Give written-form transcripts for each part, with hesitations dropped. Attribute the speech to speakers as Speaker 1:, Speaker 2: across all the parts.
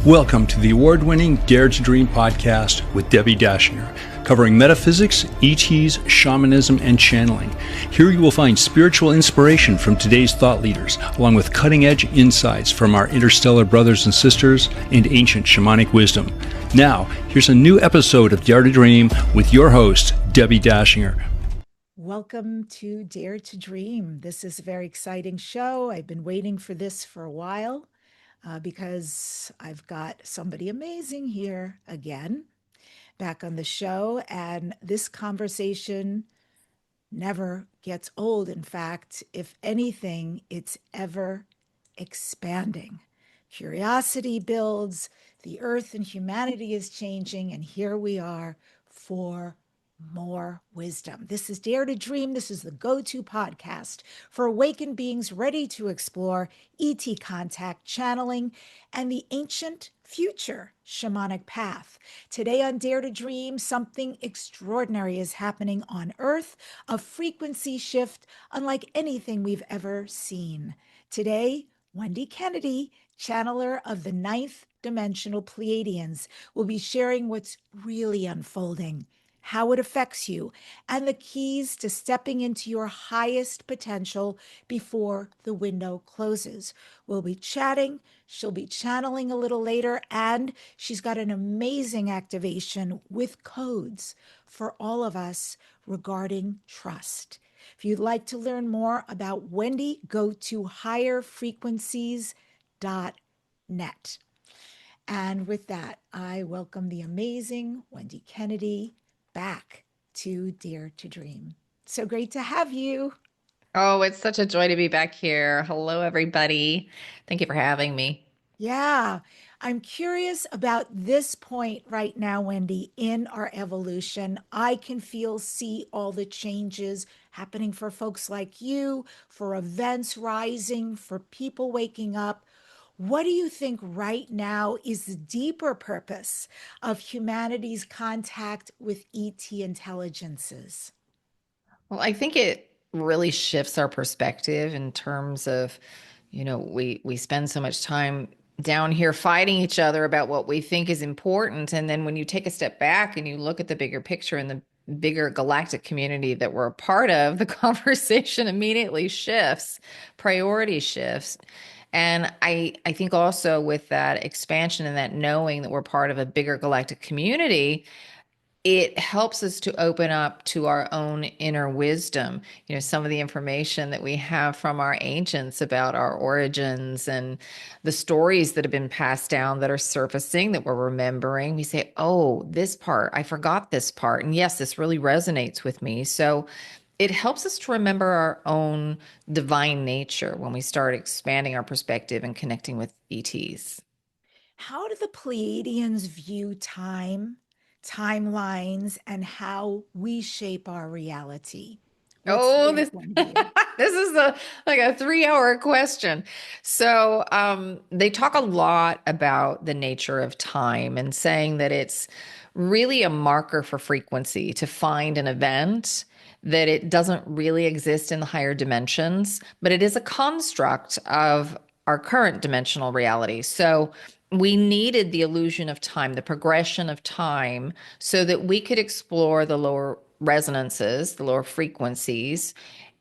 Speaker 1: Welcome to the award-winning Dare to Dream podcast with Debbi Dachinger, covering metaphysics, ETs, shamanism, and channeling. Here you will find spiritual inspiration from today's thought leaders, along with cutting-edge insights from our interstellar brothers and sisters and ancient shamanic wisdom. Now, here's a new episode of Dare to Dream with your host, Debbi Dachinger.
Speaker 2: Welcome to Dare to Dream. This is a very exciting show. I've been waiting for this for a while. Because I've got somebody amazing here again, back on the show, and this conversation never gets old. In fact, if anything, it's ever expanding. Curiosity builds, the earth and humanity is changing, and here we are for more wisdom. This is Dare to Dream. This is the go-to podcast for awakened beings ready to explore ET contact, channeling, and the ancient future shamanic path. Today on Dare to Dream, something extraordinary is happening on Earth, a frequency shift unlike anything we've ever seen. Today, Wendy Kennedy, channeler of the ninth Dimensional Pleiadians, will be sharing what's really unfolding, how it affects you, and the keys to stepping into your highest potential before the window closes. We'll be chatting, she'll be channeling a little later, and she's got an amazing activation with codes for all of us regarding trust. If you'd like to learn more about Wendy, go to higherfrequencies.net. And with that, I welcome the amazing Wendy Kennedy back to Dare to Dream. So great to have you.
Speaker 3: Oh, it's such a joy to be back here. Hello, everybody. Thank you for having me.
Speaker 2: Yeah, I'm curious about this point right now, Wendy, in our evolution. I can see all the changes happening for folks like you, for events rising, for people waking up. What do you think right now is the deeper purpose of humanity's contact with ET intelligences?
Speaker 3: Well, I think it really shifts our perspective in terms of, we spend so much time down here fighting each other about what we think is important. And then when you take a step back and you look at the bigger picture and the bigger galactic community that we're a part of, the conversation immediately shifts, priority shifts. And I think also with that expansion and that knowing that we're part of a bigger galactic community, it helps us to open up to our own inner wisdom. Some of the information that we have from our ancients about our origins and the stories that have been passed down that are surfacing that we're remembering. We say, oh, this part, I forgot this part. And yes, this really resonates with me. So it helps us to remember our own divine nature when we start expanding our perspective and connecting with ETs.
Speaker 2: How do the Pleiadians view time, timelines, and how we shape our reality?
Speaker 3: This this is like a 3-hour question. So they talk a lot about the nature of time and saying that it's really a marker for frequency to find an event, that it doesn't really exist in the higher dimensions, but it is a construct of our current dimensional reality. So we needed the illusion of time, the progression of time, so that we could explore the lower resonances, the lower frequencies,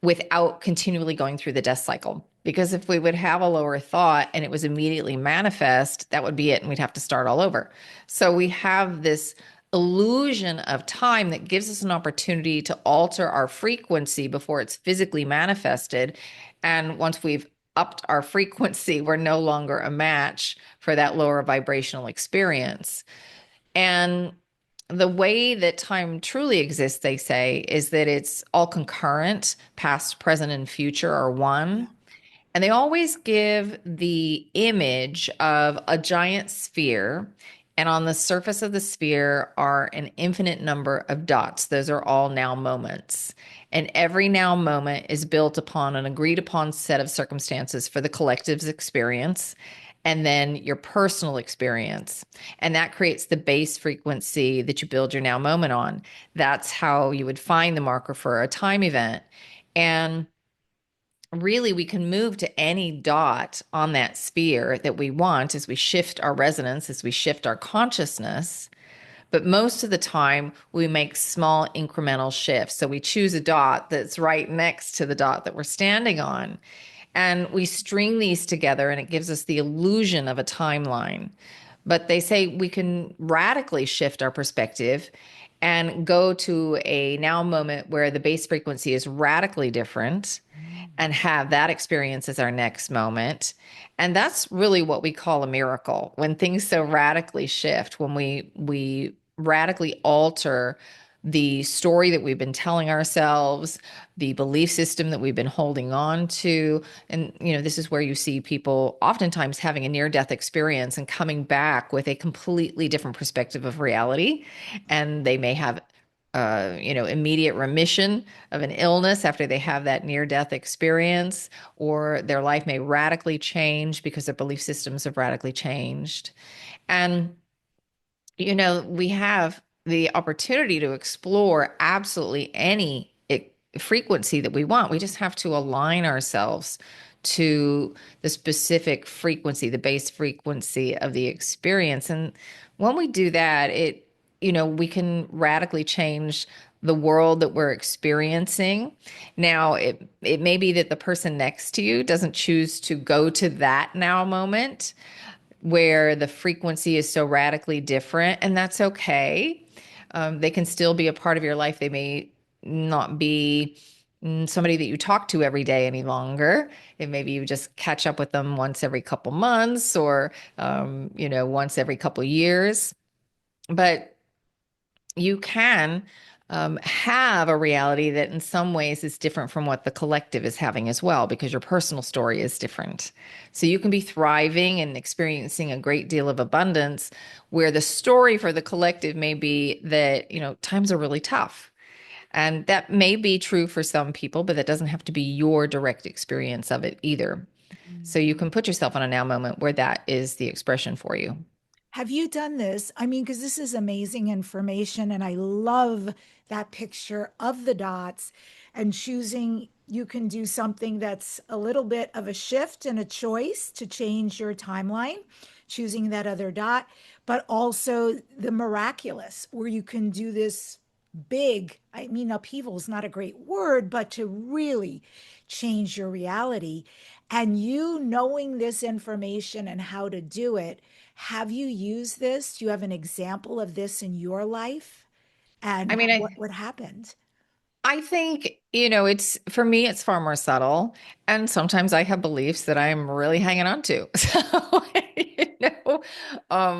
Speaker 3: without continually going through the death cycle. Because if we would have a lower thought and it was immediately manifest, that would be it, and we'd have to start all over. So we have this illusion of time that gives us an opportunity to alter our frequency before it's physically manifested. And once we've upped our frequency, we're no longer a match for that lower vibrational experience. And the way that time truly exists, they say, is that it's all concurrent, past, present, and future are one. And they always give the image of a giant sphere. And on the surface of the sphere are an infinite number of dots. Those are all now moments. And every now moment is built upon an agreed upon set of circumstances for the collective's experience and then your personal experience. And that creates the base frequency that you build your now moment on. That's how you would find the marker for a time event. And really we can move to any dot on that sphere that we want as we shift our resonance, as we shift our consciousness. But most of the time, we make small incremental shifts. So we choose a dot that's right next to the dot that we're standing on. And we string these together, and it gives us the illusion of a timeline. But they say we can radically shift our perspective and go to a now moment where the base frequency is radically different and have that experience as our next moment. And that's really what we call a miracle, when things so radically shift, when we radically alter the story that we've been telling ourselves, the belief system that we've been holding on to. And, this is where you see people oftentimes having a near-death experience and coming back with a completely different perspective of reality. And they may have immediate remission of an illness after they have that near-death experience, or their life may radically change because their belief systems have radically changed. And, we have the opportunity to explore absolutely any frequency that we want. We just have to align ourselves to the specific frequency, the base frequency of the experience. And when we do that, we can radically change the world that we're experiencing. Now, it may be that the person next to you doesn't choose to go to that now moment where the frequency is so radically different, and that's okay. They can still be a part of your life. They may not be somebody that you talk to every day any longer. And maybe you just catch up with them once every couple months, or, once every couple years. But you can have a reality that in some ways is different from what the collective is having as well, because your personal story is different. So you can be thriving and experiencing a great deal of abundance, where the story for the collective may be that, times are really tough. And that may be true for some people, but that doesn't have to be your direct experience of it either. So you can put yourself on a now moment where that is the expression for you.
Speaker 2: Have you done this? I mean, because this is amazing information, and I love that picture of the dots and choosing. You can do something that's a little bit of a shift and a choice to change your timeline, choosing that other dot, but also the miraculous, where you can do this big, I mean, upheaval is not a great word, but to really change your reality. And you knowing this information and how to do it, have you used this? Do you have an example of this in your life?
Speaker 3: I
Speaker 2: And
Speaker 3: mean,
Speaker 2: what happened?
Speaker 3: I think, it's for me, it's far more subtle. And sometimes I have beliefs that I'm really hanging on to. So,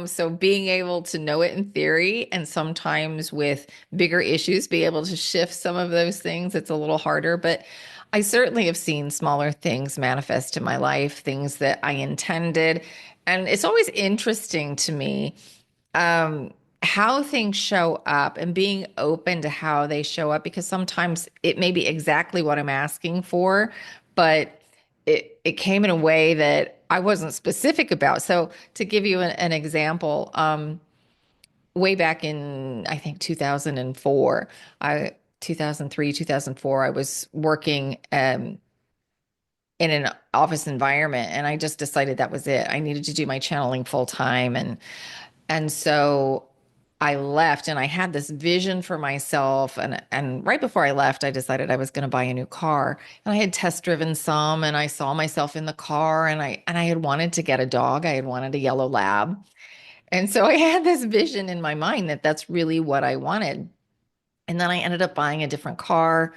Speaker 3: so being able to know it in theory, and sometimes with bigger issues, be able to shift some of those things, it's a little harder. But I certainly have seen smaller things manifest in my life, things that I intended. And it's always interesting to me how things show up, and being open to how they show up, because sometimes it may be exactly what I'm asking for, but it came in a way that I wasn't specific about. So to give you an example, way back in, I think, 2004, 2003, 2004, I was working in an office environment, and I just decided that was it. I needed to do my channeling full time. And so I left, and I had this vision for myself. And right before I left, I decided I was going to buy a new car. And I had test driven some, and I saw myself in the car, and I had wanted to get a dog. I had wanted a yellow lab. And so I had this vision in my mind that that's really what I wanted. And then I ended up buying a different car,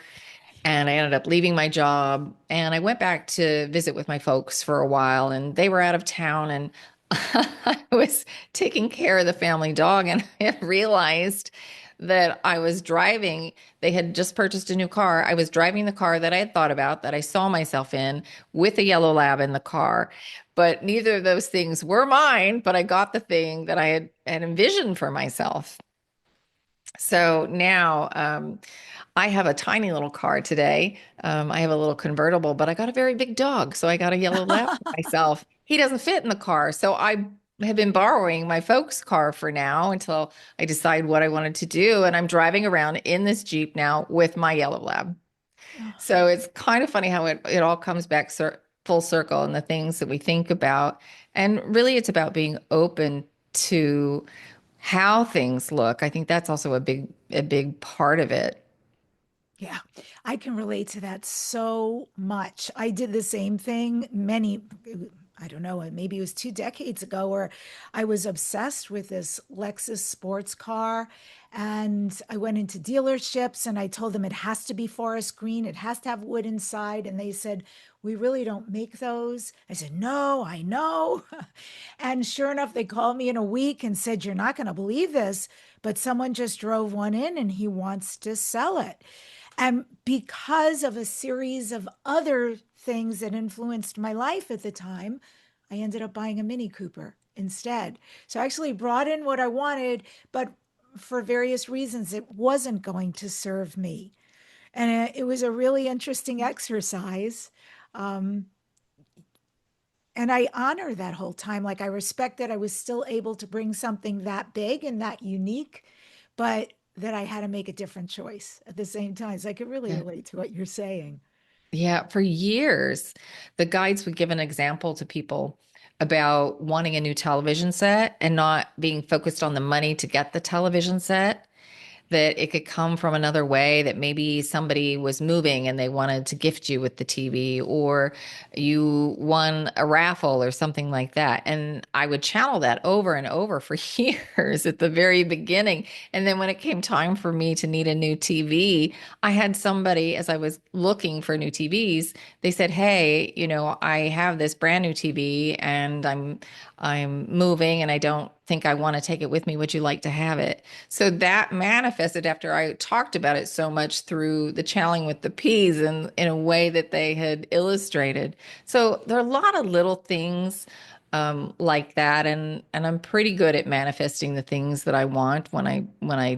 Speaker 3: and I ended up leaving my job, and I went back to visit with my folks for a while, and they were out of town, and I was taking care of the family dog, and I realized that I was driving. They had just purchased a new car. I was driving the car that I had thought about, that I saw myself in, with a yellow lab in the car. But neither of those things were mine, but I got the thing that I had envisioned for myself. So now I have a tiny little car today. I have a little convertible, but I got a very big dog. So I got a yellow lab for myself. He doesn't fit in the car. So I have been borrowing my folks' car for now until I decide what I wanted to do. And I'm driving around in this Jeep now with my yellow lab.
Speaker 2: Oh,
Speaker 3: So it's kind of funny how it all comes back full circle and the things that we think about. And really, it's about being open to how things look. I think that's also a big part of it.
Speaker 2: yeah, I can relate to that so much. I did the same thing I don't know, maybe it was 2 decades ago, where I was obsessed with this Lexus sports car. And I went into dealerships and I told them it has to be forest green, it has to have wood inside. And they said, "We really don't make those." I said, "No, I know." And sure enough, they called me in a week and said, "You're not going to believe this, but someone just drove one in and he wants to sell it." And because of a series of other things that influenced my life at the time, I ended up buying a Mini Cooper instead. So I actually brought in what I wanted, but for various reasons, it wasn't going to serve me. And it was a really interesting exercise. Um, and I honor that whole time. Like, I respect that I was still able to bring something that big and that unique, but that I had to make a different choice at the same time. So I could really
Speaker 3: Yeah.
Speaker 2: relate to what you're saying.
Speaker 3: Yeah, for years, the guides would give an example to people about wanting a new television set and not being focused on the money to get the television set, that it could come from another way, that maybe somebody was moving and they wanted to gift you with the TV, or you won a raffle or something like that. And I would channel that over and over for years at the very beginning. And then when it came time for me to need a new TV, I had somebody, as I was looking for new TVs, they said, "Hey, I have this brand new TV and I'm moving and I don't think I want to take it with me. Would you like to have it?" So that manifested after I talked about it so much through the channeling with the peas and in a way that they had illustrated. So there are a lot of little things like that, and I'm pretty good at manifesting the things that I want when I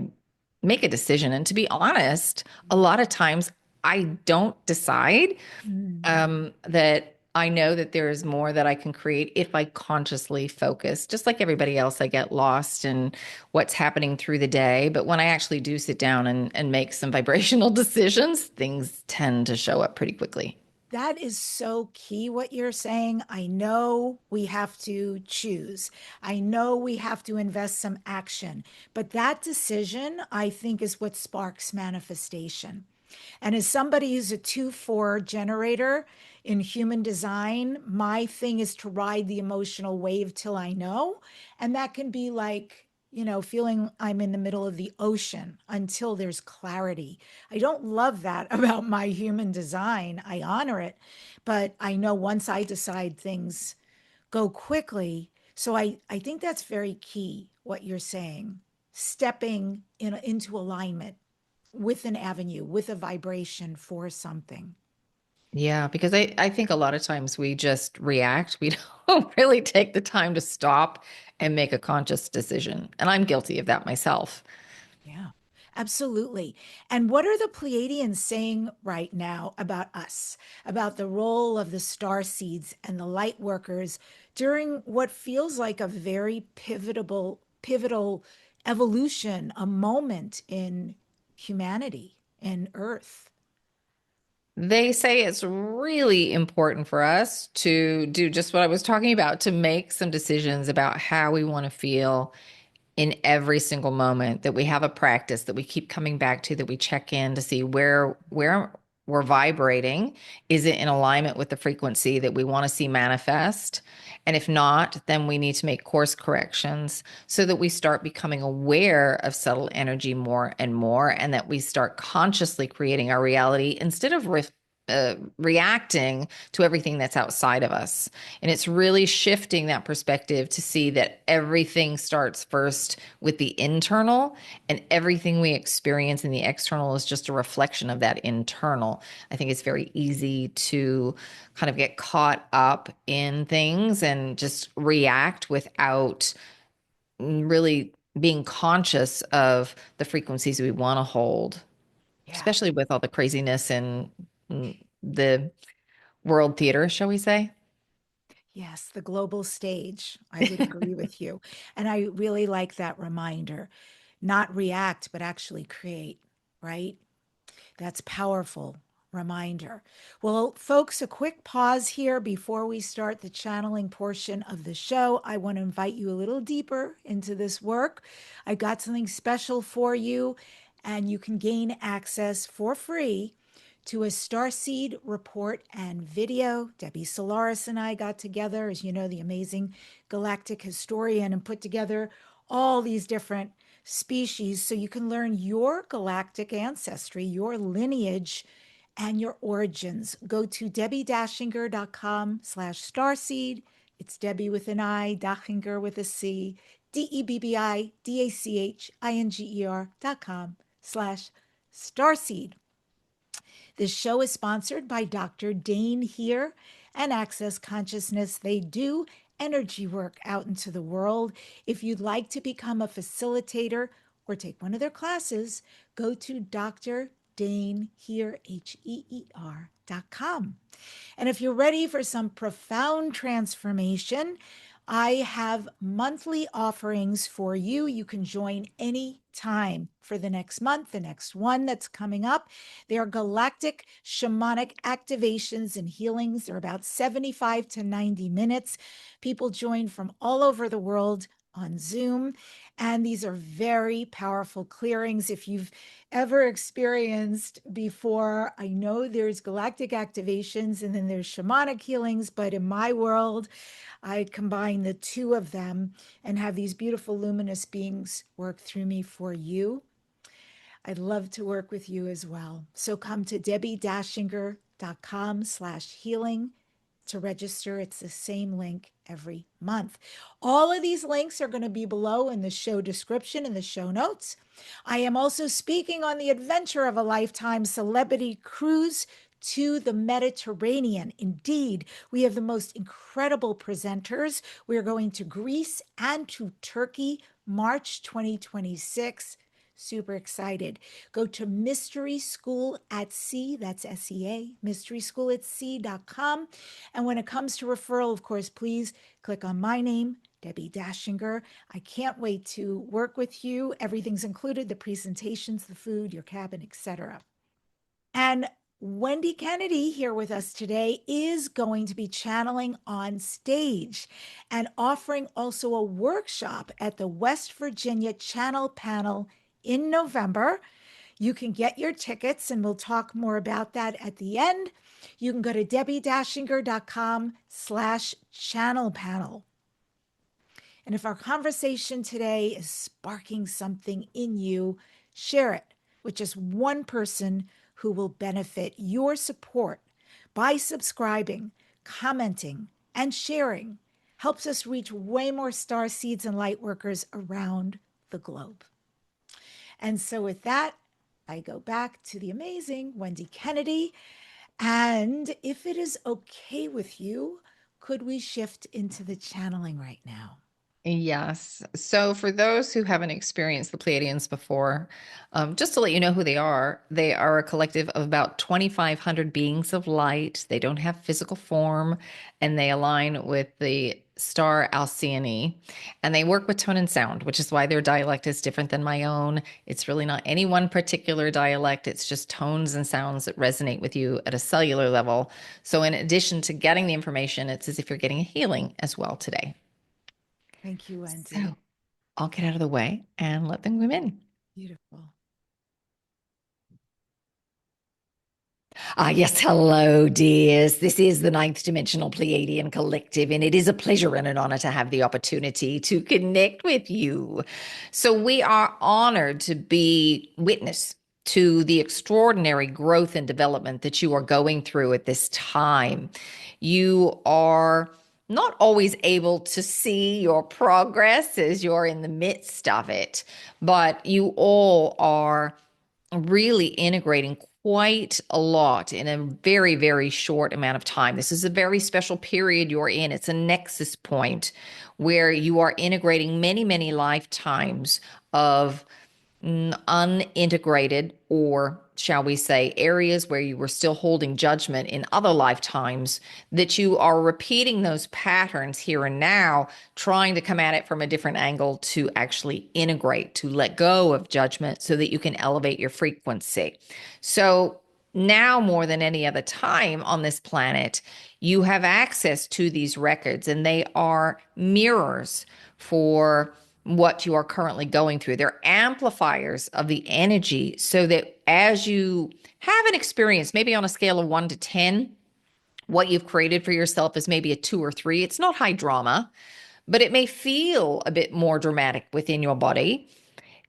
Speaker 3: make a decision. And to be honest, a lot of times I don't decide
Speaker 2: Mm.
Speaker 3: that I know that there is more that I can create if I consciously focus. Just like everybody else, I get lost in what's happening through the day. But when I actually do sit down and make some vibrational decisions, things tend to show up pretty quickly.
Speaker 2: That is so key what you're saying. I know we have to choose. I know we have to invest some action, but that decision, I think, is what sparks manifestation. And as somebody who's a 2-4 generator in human design, my thing is to ride the emotional wave till I know. And that can be like, feeling I'm in the middle of the ocean until there's clarity. I don't love that about my human design. I honor it, but I know once I decide, things go quickly. So I think that's very key, what you're saying, stepping into alignment with an avenue, with a vibration for something.
Speaker 3: Yeah, because I think a lot of times we just react. We don't really take the time to stop and make a conscious decision. And I'm guilty of that myself.
Speaker 2: Yeah, absolutely. And what are the Pleiadians saying right now about us, about the role of the star seeds and the light workers during what feels like a very pivotal evolution, a moment in humanity and Earth?
Speaker 3: They say it's really important for us to do just what I was talking about, to make some decisions about how we want to feel in every single moment, that we have a practice that we keep coming back to, that we check in to see where we're vibrating. Is it in alignment with the frequency that we want to see manifest? And if not, then we need to make course corrections so that we start becoming aware of subtle energy more and more, and that we start consciously creating our reality instead of reacting to everything that's outside of us. And it's really shifting that perspective to see that everything starts first with the internal, and everything we experience in the external is just a reflection of that internal. I think it's very easy to kind of get caught up in things and just react without really being conscious of the frequencies we want to hold,
Speaker 2: Yeah.
Speaker 3: especially with all the craziness in the world theater, shall we say?
Speaker 2: Yes, the global stage. I would agree with you. And I really like that reminder. Not react, but actually create, right? That's powerful, reminder. Well, folks, a quick pause here before we start the channeling portion of the show. I want to invite you a little deeper into this work. I got something special for you, and you can gain access for free to a starseed report and video. Debbie Solaris and I got together, as you know, the amazing galactic historian, and put together all these different species so you can learn your galactic ancestry, your lineage, and your origins. Go to debbidachinger.com/starseed. It's Debbie with an I, Dachinger with a C, DEBBIDACHINGER.com/starseed. This show is sponsored by Dr. Dane here and Access Consciousness. They do energy work out into the world. If you'd like to become a facilitator or take one of their classes, go to Dr. Dane here, HEER.com. And if you're ready for some profound transformation, I have monthly offerings for you. You can join any time for the next month, the next one that's coming up. They are galactic shamanic activations and healings. They're about 75 to 90 minutes. People join from all over the world on Zoom. And these are very powerful clearings. If you've ever experienced before, I know there's galactic activations and then there's shamanic healings, but in my world, I combine the two of them and have these beautiful luminous beings work through me for you. I'd love to work with you as well. So come to debbidachinger.com/healing to register. It's the same link every month. All of these links are going to be below in the show description and the show notes. I am also speaking on the adventure of a lifetime celebrity cruise to the Mediterranean. Indeed, we have the most incredible presenters. We're going to Greece and to Turkey, March 2026. Super excited. Go to Mystery School at Sea, that's SEA, mysteryschoolatsea.com. And when it comes to referral, of course, please click on my name, Debbi Dachinger. I can't wait to work with you. Everything's included, the presentations, the food, your cabin, etc. And Wendy Kennedy here with us today is going to be channeling on stage and offering also a workshop at the West Virginia Channel Panel in November. You can get your tickets, and we'll talk more about that at the end. You can go to debbidachinger.com/channel panel. And if our conversation today is sparking something in you, share it with just one person who will benefit. Your support by subscribing, commenting, and sharing helps us reach way more star seeds and light workers around the globe. And so with that, I go back to the amazing Wendy Kennedy. And if it is okay with you, could we shift into the channeling right now?
Speaker 3: Yes. So for those who haven't experienced the Pleiadians before, just to let you know who they are a collective of about 2,500 beings of light. They don't have physical form, and they align with the star Alcyone, and they work with tone and sound, which is why their dialect is different than my own. It's really not any one particular dialect. It's just tones and sounds that resonate with you at a cellular level. So in addition to getting the information, it's as if you're getting a healing as well today.
Speaker 2: Thank you, Wendy.
Speaker 3: So I'll get out of the way and let them come in.
Speaker 2: Beautiful.
Speaker 3: Yes, hello, dears. This is the Ninth Dimensional Pleiadian Collective, and it is a pleasure and an honor to have the opportunity to connect with you. So we are honored to be witness to the extraordinary growth and development that you are going through at this time. You are not always able to see your progress as you're in the midst of it, but you all are really integrating quite a lot in a very, very short amount of time. This is a very special period you're in. It's a nexus point where you are integrating many, many lifetimes of unintegrated, or shall we say, areas where you were still holding judgment in other lifetimes, that you are repeating those patterns here and now, trying to come at it from a different angle to actually integrate, to let go of judgment so that you can elevate your frequency. So now more than any other time on this planet, you have access to these records, and they are mirrors for what you are currently going through. They're amplifiers of the energy, so that as you have an experience, maybe on a scale of 1 to 10, what you've created for yourself is maybe a 2 or 3. It's not high drama, but it may feel a bit more dramatic within your body.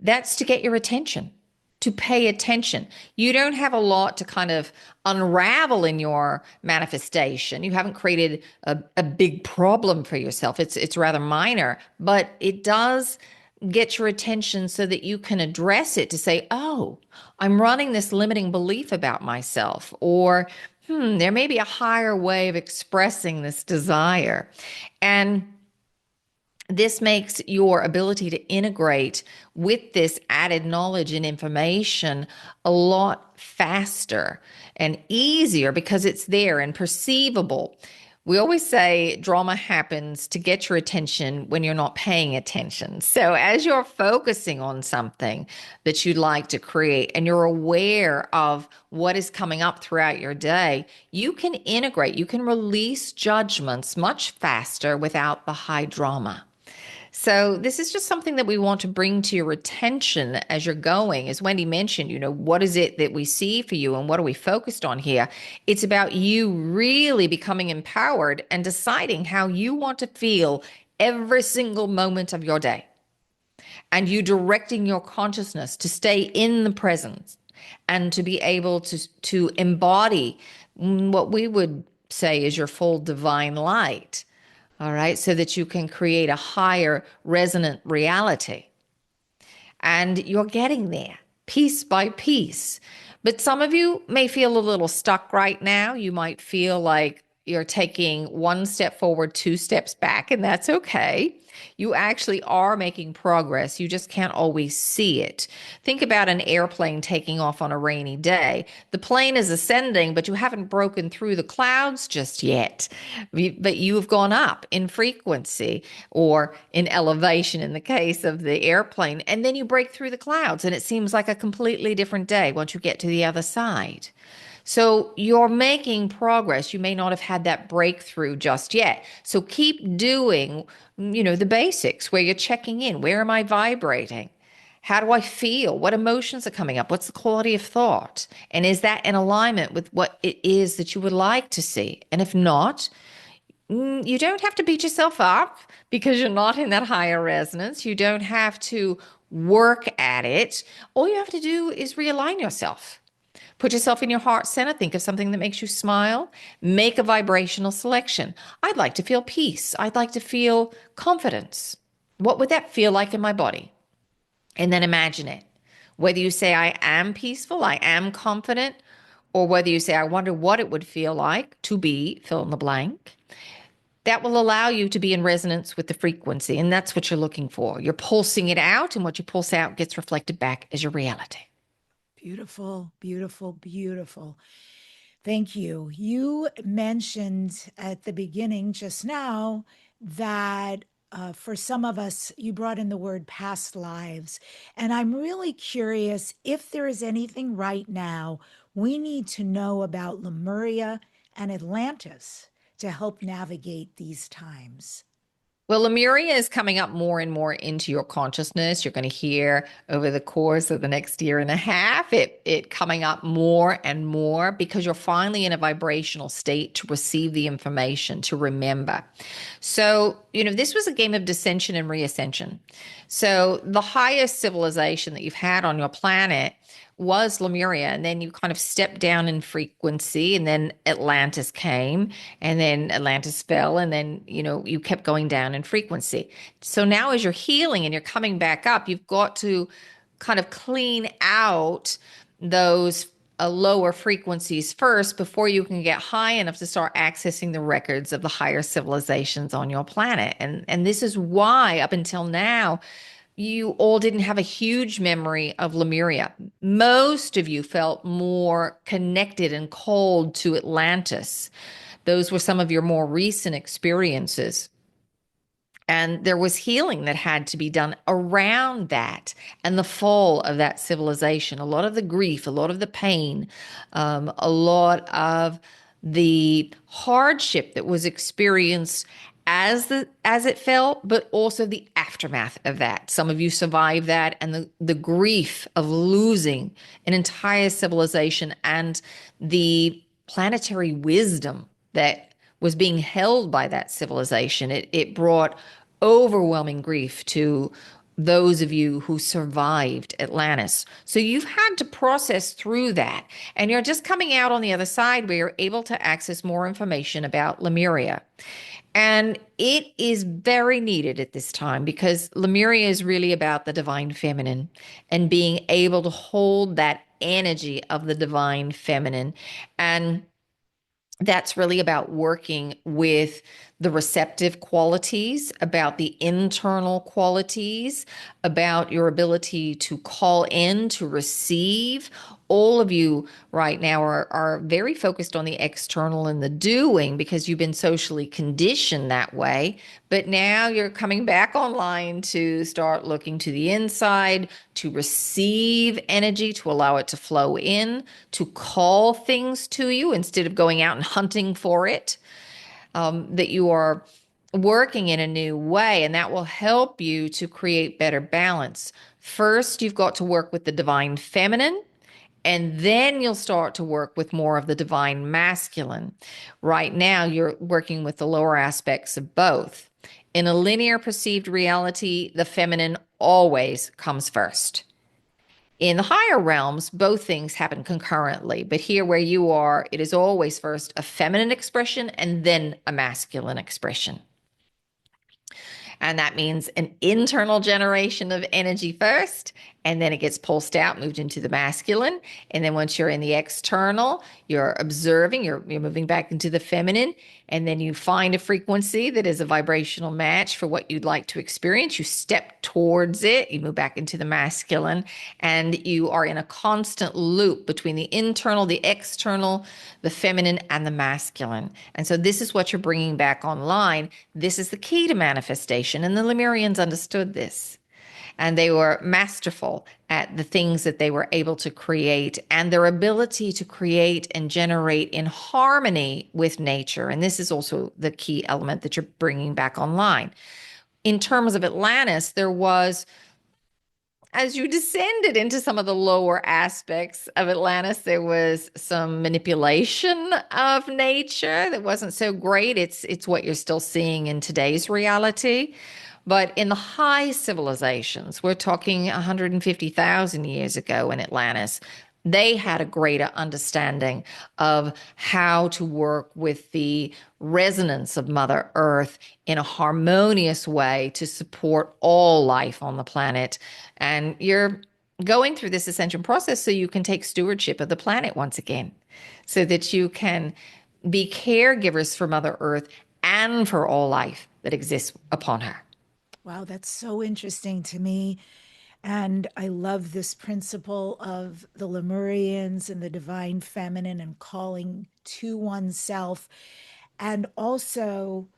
Speaker 3: That's to get your attention, to pay attention. You don't have a lot to kind of unravel in your manifestation. You haven't created a big problem for yourself. It's rather minor, but it does get your attention so that you can address it, to say, oh, I'm running this limiting belief about myself, or there may be a higher way of expressing this desire. And this makes your ability to integrate with this added knowledge and information a lot faster and easier, because it's there and perceivable. We always say drama happens to get your attention when you're not paying attention. So as you're focusing on something that you'd like to create, and you're aware of what is coming up throughout your day, you can integrate, you can release judgments much faster without the high drama. So this is just something that we want to bring to your attention as you're going. As Wendy mentioned, what is it that we see for you and what are we focused on here? It's about you really becoming empowered and deciding how you want to feel every single moment of your day. And you directing your consciousness to stay in the present and to be able to embody what we would say is your full divine light. All right, so that you can create a higher resonant reality. And you're getting there piece by piece. But some of you may feel a little stuck right now. You might feel like you're taking one step forward, 2 steps back, and that's okay. You actually are making progress. You just can't always see it. Think about an airplane taking off on a rainy day. The plane is ascending, but you haven't broken through the clouds just yet. But you have gone up in frequency or in elevation in the case of the airplane, and then you break through the clouds, and it seems like a completely different day once you get to the other side. So you're making progress. You may not have had that breakthrough just yet. So keep doing, the basics, where you're checking in. Where am I vibrating? How do I feel? What emotions are coming up? What's the quality of thought? And is that in alignment with what it is that you would like to see? And if not, you don't have to beat yourself up because you're not in that higher resonance. You don't have to work at it. All you have to do is realign yourself. Put yourself in your heart center. Think of something that makes you smile. Make a vibrational selection. I'd like to feel peace. I'd like to feel confidence. What would that feel like in my body? And then imagine it. Whether you say, I am peaceful, I am confident, or whether you say, I wonder what it would feel like to be fill in the blank. That will allow you to be in resonance with the frequency. And that's what you're looking for. You're pulsing it out, and what you pulse out gets reflected back as your reality.
Speaker 2: Beautiful, beautiful, beautiful. Thank you. You mentioned at the beginning just now that for some of us, you brought in the word past lives. And I'm really curious if there is anything right now we need to know about Lemuria and Atlantis to help navigate these times.
Speaker 3: Well, Lemuria is coming up more and more into your consciousness. You're going to hear over the course of the next year and a half, it coming up more and more, because you're finally in a vibrational state to receive the information, to remember. So, this was a game of descension and reascension. So the highest civilization that you've had on your planet was Lemuria, and then you kind of stepped down in frequency, and then Atlantis came, and then Atlantis fell, and then you kept going down in frequency. So now as you're healing and you're coming back up, you've got to kind of clean out those lower frequencies first before you can get high enough to start accessing the records of the higher civilizations on your planet. And this is why up until now you all didn't have a huge memory of Lemuria. Most of you felt more connected and cold to Atlantis. Those were some of your more recent experiences. And there was healing that had to be done around that and the fall of that civilization. A lot of the grief, a lot of the pain, a lot of the hardship that was experienced as it fell, but also the aftermath of that. Some of you survived that, and the grief of losing an entire civilization and the planetary wisdom that was being held by that civilization. It brought overwhelming grief to those of you who survived Atlantis. So you've had to process through that. And you're just coming out on the other side where you're able to access more information about Lemuria. And it is very needed at this time because Lemuria is really about the divine feminine and being able to hold that energy of the divine feminine. And that's really about working with the receptive qualities, about the internal qualities, about your ability to call in, to receive. All of you right now are very focused on the external and the doing because you've been socially conditioned that way. But now you're coming back online to start looking to the inside, to receive energy, to allow it to flow in, to call things to you instead of going out and hunting for it. That you are working in a new way, and that will help you to create better balance. First, you've got to work with the divine feminine, and then you'll start to work with more of the divine masculine. Right now, you're working with the lower aspects of both. In a linear perceived reality, the feminine always comes first. In the higher realms, both things happen concurrently. But here where you are, it is always first a feminine expression and then a masculine expression. And that means an internal generation of energy first, and then it gets pulsed out, moved into the masculine. And then once you're in the external, you're observing, you're moving back into the feminine. And then you find a frequency that is a vibrational match for what you'd like to experience. You step towards it, you move back into the masculine, and you are in a constant loop between the internal, the external, the feminine, and the masculine. And so this is what you're bringing back online. This is the key to manifestation. And the Lemurians understood this. And they were masterful at the things that they were able to create and their ability to create and generate in harmony with nature. And this is also the key element that you're bringing back online. In terms of Atlantis, there was, as you descended into some of the lower aspects of Atlantis, there was some manipulation of nature that wasn't so great. It's what you're still seeing in today's reality. But in the high civilizations, we're talking 150,000 years ago in Atlantis, they had a greater understanding of how to work with the resonance of Mother Earth in a harmonious way to support all life on the planet. And you're going through this ascension process so you can take stewardship of the planet once again, so that you can be caregivers for Mother Earth and for all life that exists upon her.
Speaker 2: Wow, that's so interesting to me. And I love this principle of the Lemurians and the divine feminine and calling to oneself. And also,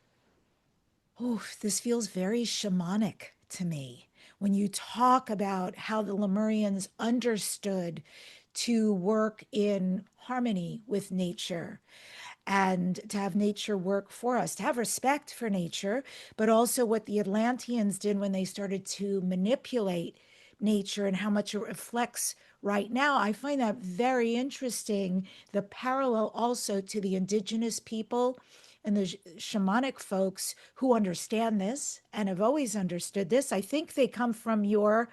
Speaker 2: oh, this feels very shamanic to me when you talk about how the Lemurians understood to work in harmony with nature and to have nature work for us, to have respect for nature, but also what the Atlanteans did when they started to manipulate nature and how much it reflects right now. I find that very interesting. The parallel also to the indigenous people and the shamanic folks who understand this and have always understood this. I think they come from your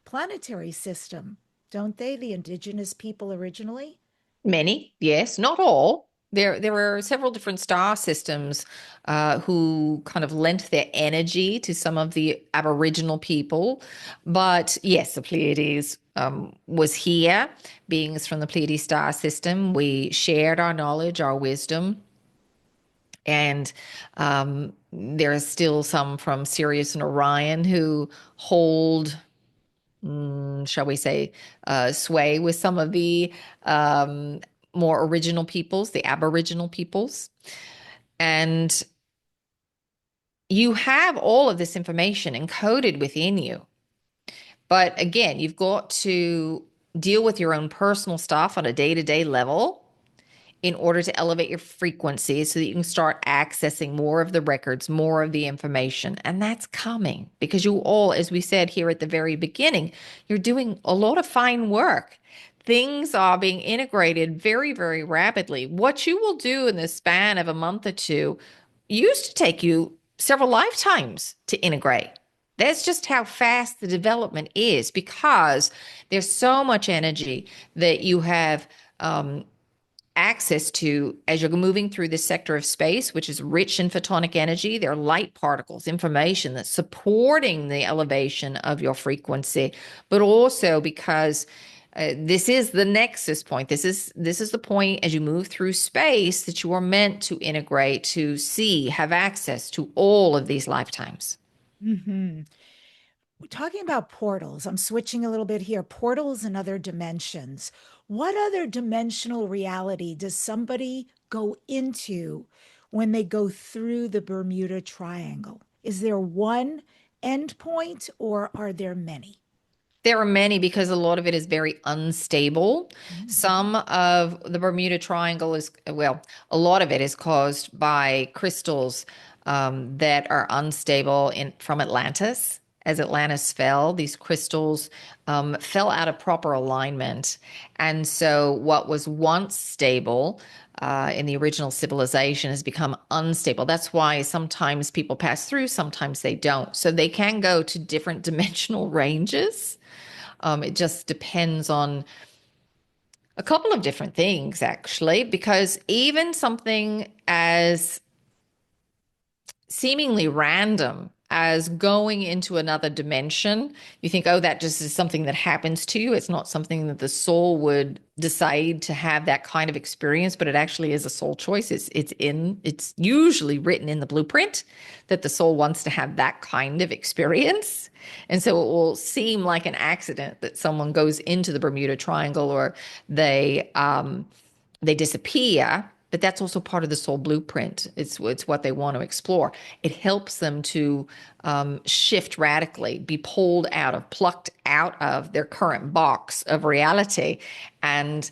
Speaker 2: planetary system, don't they? The indigenous people originally?
Speaker 3: Many, yes, not all. There are several different star systems who kind of lent their energy to some of the Aboriginal people. But yes, the Pleiades was here, beings from the Pleiades star system. We shared our knowledge, our wisdom. And there are still some from Sirius and Orion who hold, shall we say, sway with some of the more original peoples, the Aboriginal peoples. And you have all of this information encoded within you. But again, you've got to deal with your own personal stuff on a day-to-day level in order to elevate your frequency so that you can start accessing more of the records, more of the information. And that's coming because you all, as we said here at the very beginning, you're doing a lot of fine work. Things are being integrated very, very rapidly. What you will do in the span of a month or two used to take you several lifetimes to integrate. That's just how fast the development is because there's so much energy that you have access to as you're moving through this sector of space, which is rich in photonic energy. There are light particles, information that's supporting the elevation of your frequency, but also because this is the nexus point. This is the point as you move through space that you are meant to integrate, to see, have access to all of these lifetimes.
Speaker 2: Mm-hmm. Talking about portals, I'm switching a little bit here. Portals and other dimensions. What other dimensional reality does somebody go into when they go through the Bermuda Triangle? Is there one endpoint or are there many?
Speaker 3: There are many because a lot of it is very unstable.
Speaker 2: Mm.
Speaker 3: Some of the Bermuda Triangle is, well, a lot of it is caused by crystals that are unstable from Atlantis. As Atlantis fell, these crystals fell out of proper alignment. And so what was once stable in the original civilization has become unstable. That's why sometimes people pass through, sometimes they don't. So they can go to different dimensional ranges. It just depends on a couple of different things, actually, because even something as seemingly random as going into another dimension, you think, oh, that just is something that happens to you. It's not something that the soul would decide to have that kind of experience, but it actually is a soul choice. It's usually written in the blueprint that the soul wants to have that kind of experience. And so it will seem like an accident that someone goes into the Bermuda Triangle or they disappear, but that's also part of the soul blueprint. It's what they want to explore. It helps them to shift radically, be plucked out of their current box of reality and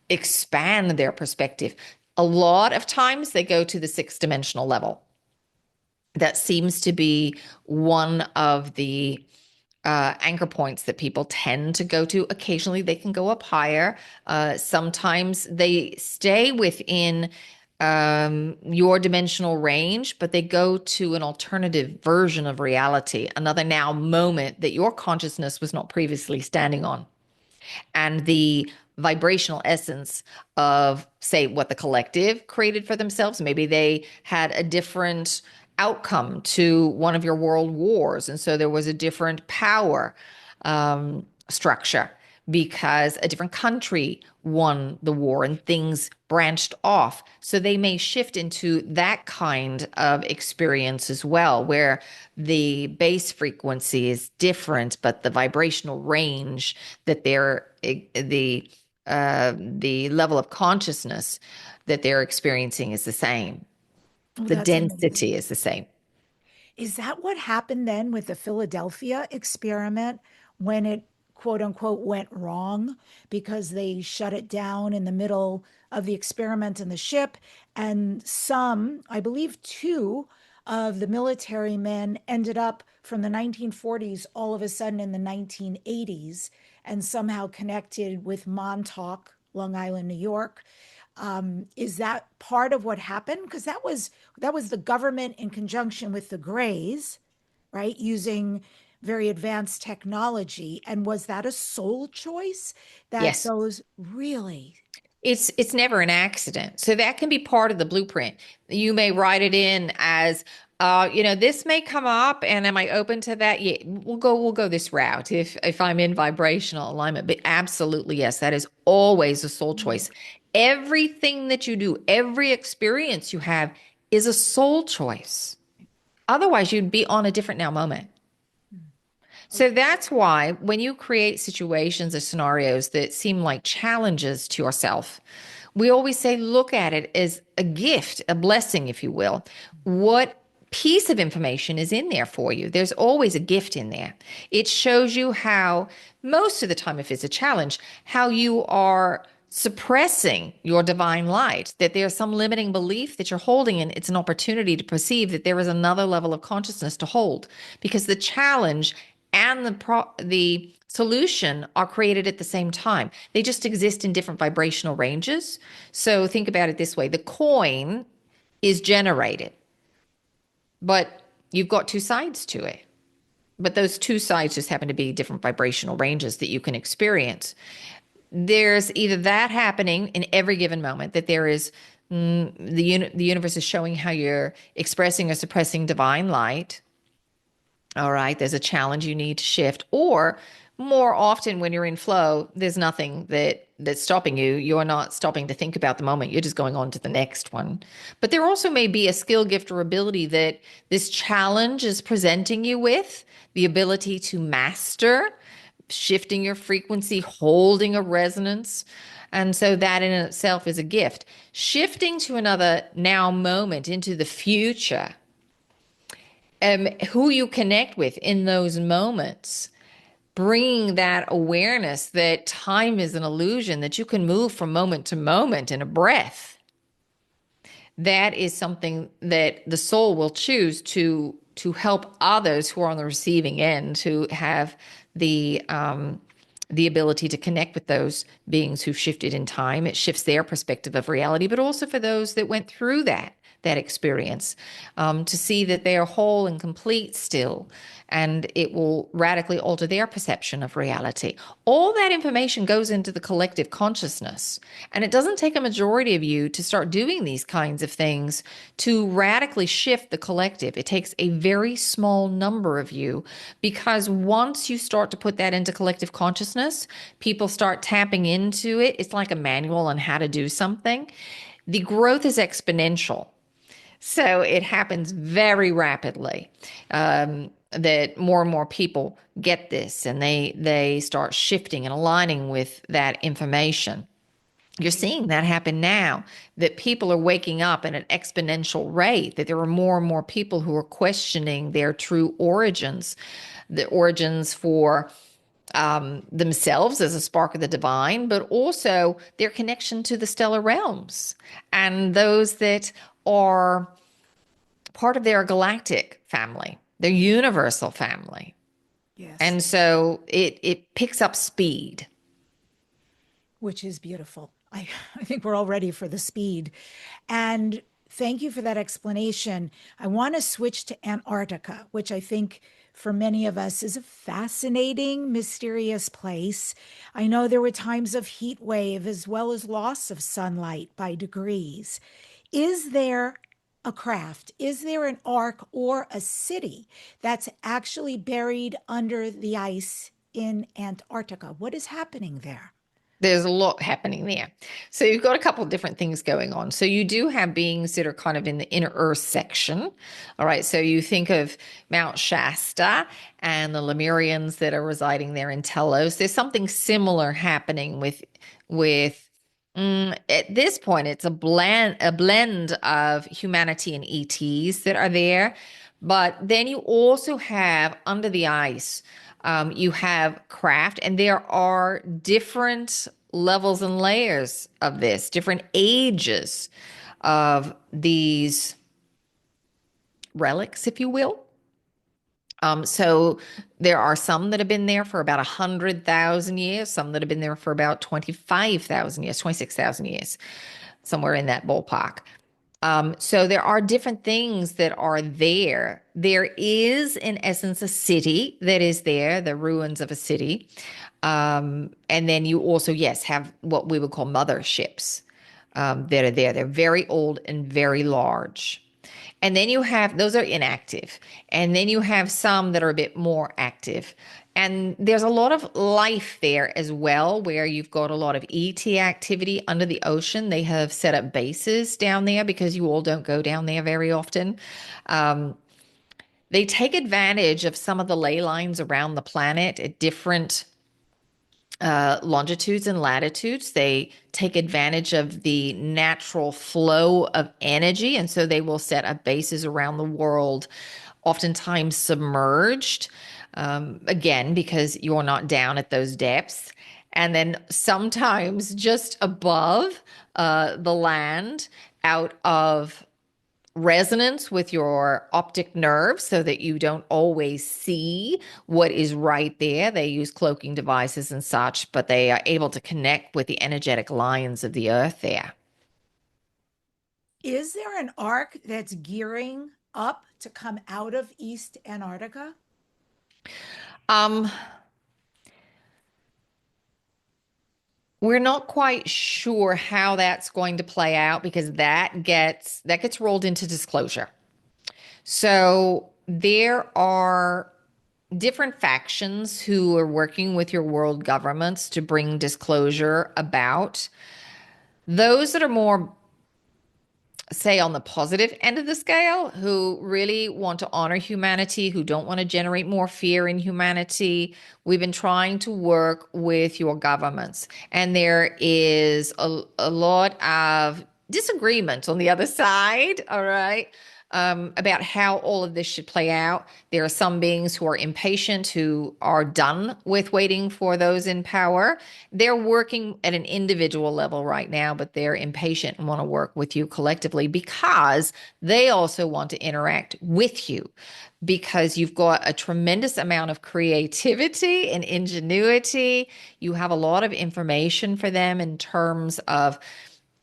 Speaker 3: expand their perspective. A lot of times they go to the sixth dimensional level. That seems to be one of the anchor points that people tend to go to. Occasionally they can go up higher. Sometimes they stay within your dimensional range, but they go to an alternative version of reality, another now moment that your consciousness was not previously standing on. And the vibrational essence of, say, what the collective created for themselves. Maybe they had a different outcome to one of your world wars. And so there was a different power structure because a different country won the war and things branched off. So they may shift into that kind of experience as well, where the base frequency is different, but the vibrational range that the level of consciousness that they're experiencing is the same.
Speaker 2: Oh,
Speaker 3: The
Speaker 2: that's amazing.
Speaker 3: density is the same.
Speaker 2: Is that what happened then with the Philadelphia experiment when it quote unquote went wrong because they shut it down in the middle of the experiment in the ship? And some, I believe two of the military men ended up from the 1940s all of a sudden in the 1980s and somehow connected with Montauk, Long Island, New York. Is that part of what happened? Because that was the government in conjunction with the Greys, right? Using very advanced technology. And was that a soul choice that
Speaker 3: Yes.
Speaker 2: those really?
Speaker 3: It's never an accident. So that can be part of the blueprint. You may write it in as this may come up and am I open to that? Yeah, we'll go this route if I'm in vibrational alignment. But absolutely, yes, that is always a soul choice. Everything that you do, every experience you have is a soul choice. Otherwise, you'd be on a different now moment. So that's why when you create situations or scenarios that seem like challenges to yourself, we always say look at it as a gift, a blessing, if you will. What piece of information is in there for you. There's always a gift in there. It shows you how, most of the time, if it's a challenge, how you are suppressing your divine light, that there's some limiting belief that you're holding, and it's an opportunity to perceive that there is another level of consciousness to hold, because the challenge and the solution are created at the same time. They just exist in different vibrational ranges. So think about it this way. The coin is generated, but you've got two sides to it. But those two sides just happen to be different vibrational ranges that you can experience. There's either that happening in every given moment, that there is the universe is showing how you're expressing or suppressing divine light. All right, there's a challenge you need to shift. Or more often when you're in flow, there's nothing that's stopping you. You're not stopping to think about the moment. You're just going on to the next one. But there also may be a skill, gift, or ability that this challenge is presenting you with, the ability to master, shifting your frequency, holding a resonance. And so that in itself is a gift. Shifting to another now moment, into the future, who you connect with in those moments, bringing that awareness that time is an illusion, that you can move from moment to moment in a breath. That is something that the soul will choose to help others who are on the receiving end, to have the ability to connect with those beings who've shifted in time. It shifts their perspective of reality, but also for those that went through that experience, to see that they are whole and complete still, and it will radically alter their perception of reality. All that information goes into the collective consciousness, and it doesn't take a majority of you to start doing these kinds of things to radically shift the collective. It takes a very small number of you, because once you start to put that into collective consciousness, people start tapping into it. It's like a manual on how to do something. The growth is exponential. So it happens very rapidly, that more and more people get this, and they start shifting and aligning with that information. You're seeing that happen now, that people are waking up at an exponential rate, that there are more and more people who are questioning their true origins, the origins for themselves as a spark of the divine, but also their connection to the stellar realms and those that are part of their galactic family, their universal family.
Speaker 2: Yes.
Speaker 3: And so it picks up speed.
Speaker 2: Which is beautiful. I think we're all ready for the speed. And thank you for that explanation. I want to switch to Antarctica, which I think for many of us is a fascinating, mysterious place. I know there were times of heat wave as well as loss of sunlight by degrees. Is there a craft? Is there an ark or a city that's actually buried under the ice in Antarctica? What is happening there?
Speaker 3: There's a lot happening there. So you've got a couple of different things going on. So you do have beings that are kind of in the inner earth section. All right. So you think of Mount Shasta and the Lemurians that are residing there in Telos. There's something similar happening with at this point, it's a blend of humanity and ETs that are there. But then you also have under the ice, you have craft, and there are different levels and layers of this, different ages of these relics, if you will. So there are some that have been there for about 100,000 years, some that have been there for about 25,000 years, 26,000 years, somewhere in that ballpark. So there are different things that are there. There is, in essence, a city that is there, the ruins of a city. And then you also, yes, have what we would call motherships that are there. They're very old and very large. And then you have, those are inactive. And then you have some that are a bit more active. And there's a lot of life there as well, where you've got a lot of ET activity under the ocean. They have set up bases down there because you all don't go down there very often. They take advantage of some of the ley lines around the planet at different longitudes and latitudes. They take advantage of the natural flow of energy, and so they will set up bases around the world, oftentimes submerged, again, because you're not down at those depths. And then sometimes just above the land, out of resonance with your optic nerve so that you don't always see what is right there. They use cloaking devices and such, but they are able to connect with the energetic lines of the earth there.
Speaker 2: Is there an arc that's gearing up to come out of East Antarctica?
Speaker 3: Um, we're not quite sure how that's going to play out because that gets rolled into disclosure. So there are different factions who are working with your world governments to bring disclosure about. Those that are more, say, on the positive end of the scale, who really want to honor humanity, who don't want to generate more fear in humanity, we've been trying to work with your governments. And there is a lot of disagreement on the other side, all right, about how all of this should play out. There are some beings who are impatient, who are done with waiting for those in power. They're working at an individual level right now, but they're impatient and want to work with you collectively because they also want to interact with you, because you've got a tremendous amount of creativity and ingenuity. You have a lot of information for them in terms of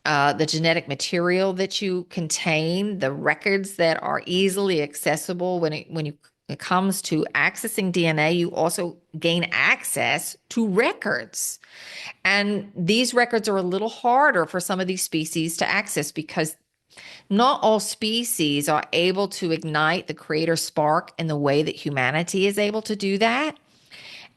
Speaker 3: the genetic material that you contain, the records that are easily accessible. It comes to accessing DNA, you also gain access to records. And these records are a little harder for some of these species to access because not all species are able to ignite the creator spark in the way that humanity is able to do that.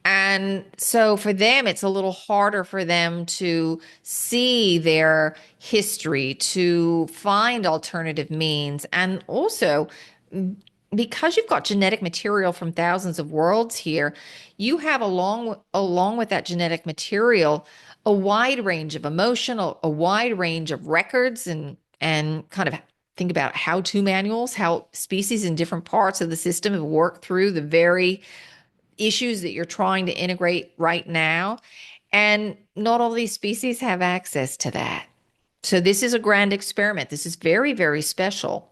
Speaker 3: And so for them, it's a little harder for them to see their history, to find alternative means. And also, because you've got genetic material from thousands of worlds here, you have along with that genetic material, a wide range of emotional, a wide range of records and kind of think about how-to manuals, how species in different parts of the system have worked through the very issues that you're trying to integrate right now. And not all these species have access to that. So this is a grand experiment. This is very, very special.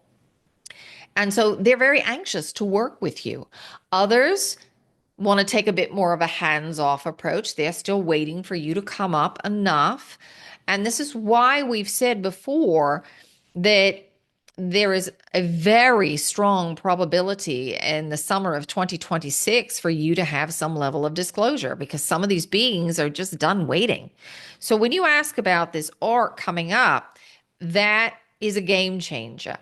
Speaker 3: And so they're very anxious to work with you. Others want to take a bit more of a hands-off approach. They're still waiting for you to come up enough. And this is why we've said before that there is a very strong probability in the summer of 2026 for you to have some level of disclosure, because some of these beings are just done waiting. So when you ask about this arc coming up, that is a game changer.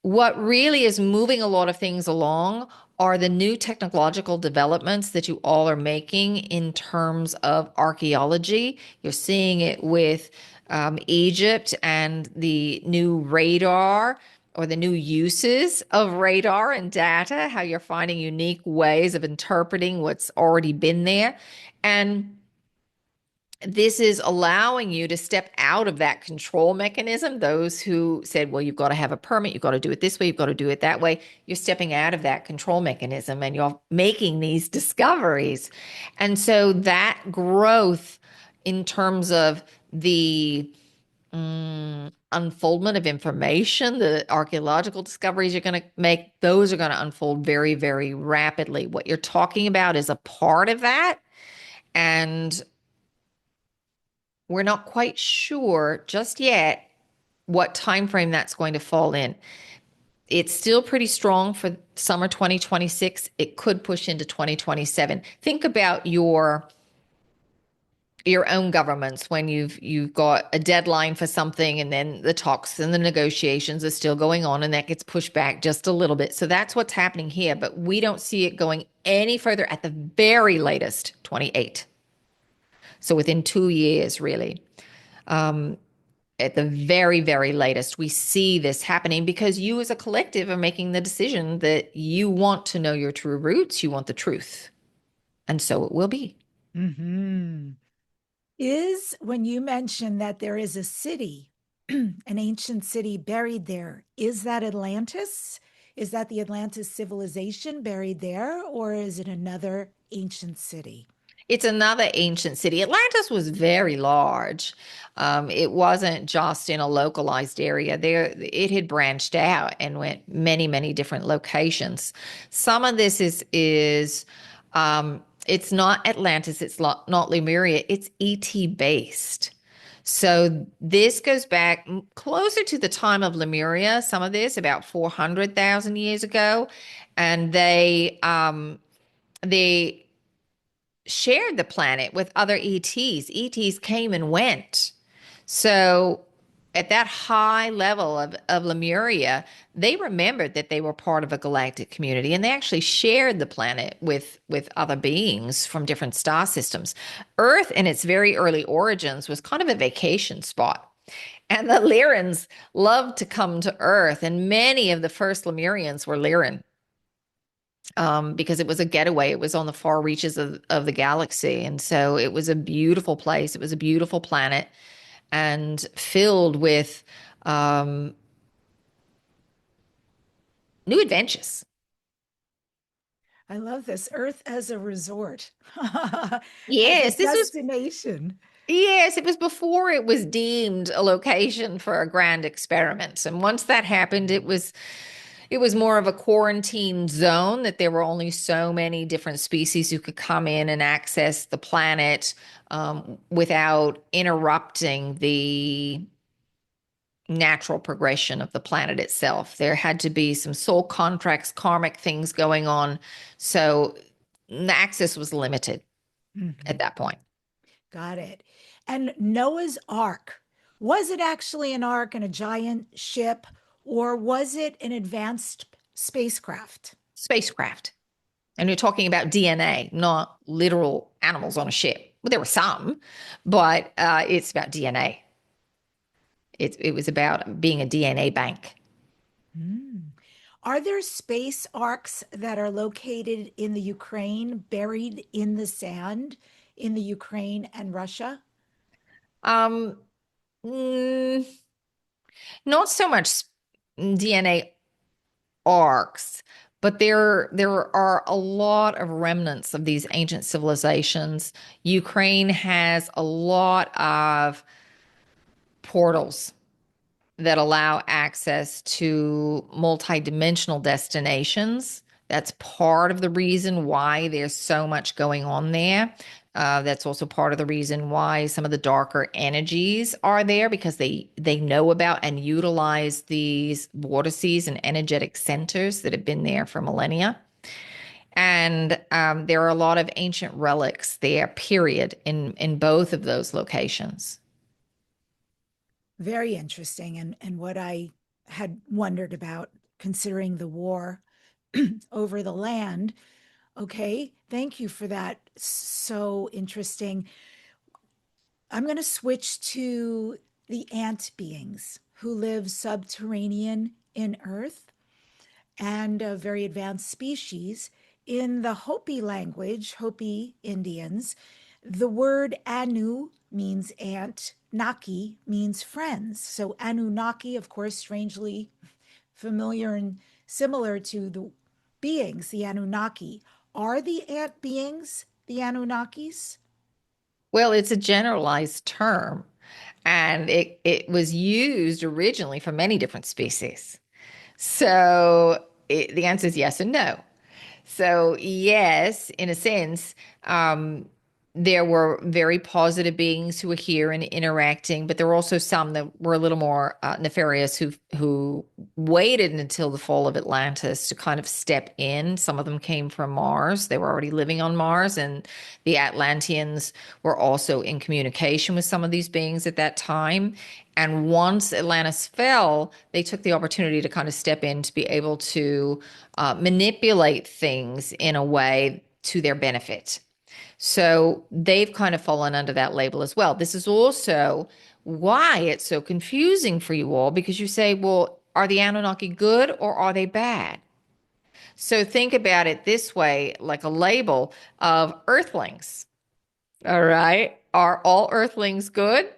Speaker 3: What really is moving a lot of things along are the new technological developments that you all are making in terms of archaeology. You're seeing it with Egypt and the new radar, or the new uses of radar and data, how you're finding unique ways of interpreting what's already been there. And this is allowing you to step out of that control mechanism. Those who said, well, you've got to have a permit, you've got to do it this way, you've got to do it that way. You're stepping out of that control mechanism and you're making these discoveries. And so that growth in terms of the unfoldment of information, the archaeological discoveries you're going to make, those are going to unfold very, very rapidly. What you're talking about is a part of that. And we're not quite sure just yet what time frame that's going to fall in. It's still pretty strong for summer 2026. It could push into 2027. Think about your own governments when you've got a deadline for something, and then the talks and the negotiations are still going on, and that gets pushed back just a little bit. So that's what's happening here, but we don't see it going any further, at the very latest 28. So within 2 years, really. At the very, very latest, we see this happening because you as a collective are making the decision that you want to know your true roots. You want the truth. And so it will be.
Speaker 2: Mm-hmm. Is when you mention that there is a city, an ancient city buried there, is that Atlantis? Is that the Atlantis civilization buried there, or is it another ancient city?
Speaker 3: It's another ancient city. Atlantis was very large. It wasn't just in a localized area. There, it had branched out and went many, many different locations. Some of this it's not Atlantis. It's not Lemuria. It's ET based. So this goes back closer to the time of Lemuria. Some of this about 400,000 years ago, and they shared the planet with other ETs. ETs came and went. So at that high level of Lemuria, they remembered that they were part of a galactic community and they actually shared the planet with other beings from different star systems. Earth in its very early origins was kind of a vacation spot. And the Lyrans loved to come to Earth, and many of the first Lemurians were Lyran because it was a getaway. It was on the far reaches of the galaxy. And so it was a beautiful place. It was a beautiful planet and filled with new adventures.
Speaker 2: I love this. Earth as a resort, as a
Speaker 3: Yes,
Speaker 2: destination.
Speaker 3: it was before it was deemed a location for a grand experiment. And once that happened, it was more of a quarantine zone that there were only so many different species who could come in and access the planet without interrupting the natural progression of the planet itself. There had to be some soul contracts, karmic things going on. So the access was limited at
Speaker 2: Mhm.
Speaker 3: that point.
Speaker 2: Got it. And Noah's Ark, was it actually an ark and a giant ship, or was it an advanced spacecraft?
Speaker 3: Spacecraft. And you're talking about DNA, not literal animals on a ship. Well, there were some, but it's about DNA. It was about being a DNA bank.
Speaker 2: Hmm. Are there space arks that are located in the Ukraine, buried in the sand in the Ukraine and Russia?
Speaker 3: Um, mm, Not so much DNA arcs, but there are a lot of remnants of these ancient civilizations. Ukraine has a lot of portals that allow access to multidimensional destinations. That's part of the reason why there's so much going on there. That's also part of the reason why some of the darker energies are there because they know about and utilize these vortices and energetic centers that have been there for millennia. And there are a lot of ancient relics there, period, in both of those locations.
Speaker 2: Very interesting. And what I had wondered about, considering the war over the land. Okay, thank you for that. So interesting. I'm going to switch to the ant beings who live subterranean in Earth and a very advanced species. In the Hopi language, Hopi Indians, the word Anu means ant, Naki means friends. So Anunnaki, of course, strangely familiar and similar to the beings, the Anunnaki. Are the ant beings the Anunnakis?
Speaker 3: Well, it's a generalized term, and it was used originally for many different species. So the answer is yes and no. So, yes, in a sense, there were very positive beings who were here and interacting, but there were also some that were a little more nefarious who waited until the fall of Atlantis to kind of step in. Some of them came from Mars. They were already living on Mars, and the Atlanteans were also in communication with some of these beings at that time. And once Atlantis fell, they took the opportunity to kind of step in to be able to manipulate things in a way to their benefit. So they've kind of fallen under that label as well. This is also why it's so confusing for you all because you say, well, are the Anunnaki good or are they bad? So think about it this way, like a label of earthlings. All right. Are all Earthlings good?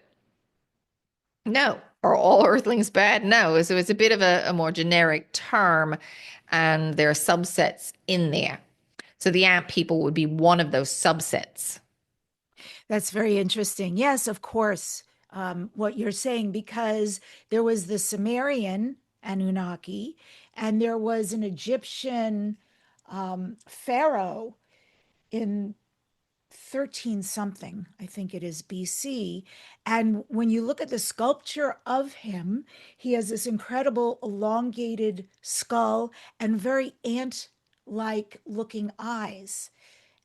Speaker 3: No. Are all Earthlings bad? No. So it's a bit of a more generic term, and there are subsets in there. So the ant people would be one of those subsets.
Speaker 2: That's very interesting. Yes, of course, what you're saying, because there was the Sumerian Anunnaki, and there was an Egyptian pharaoh in 13 something, I think it is BC. And when you look at the sculpture of him, he has this incredible elongated skull and very ant like looking eyes.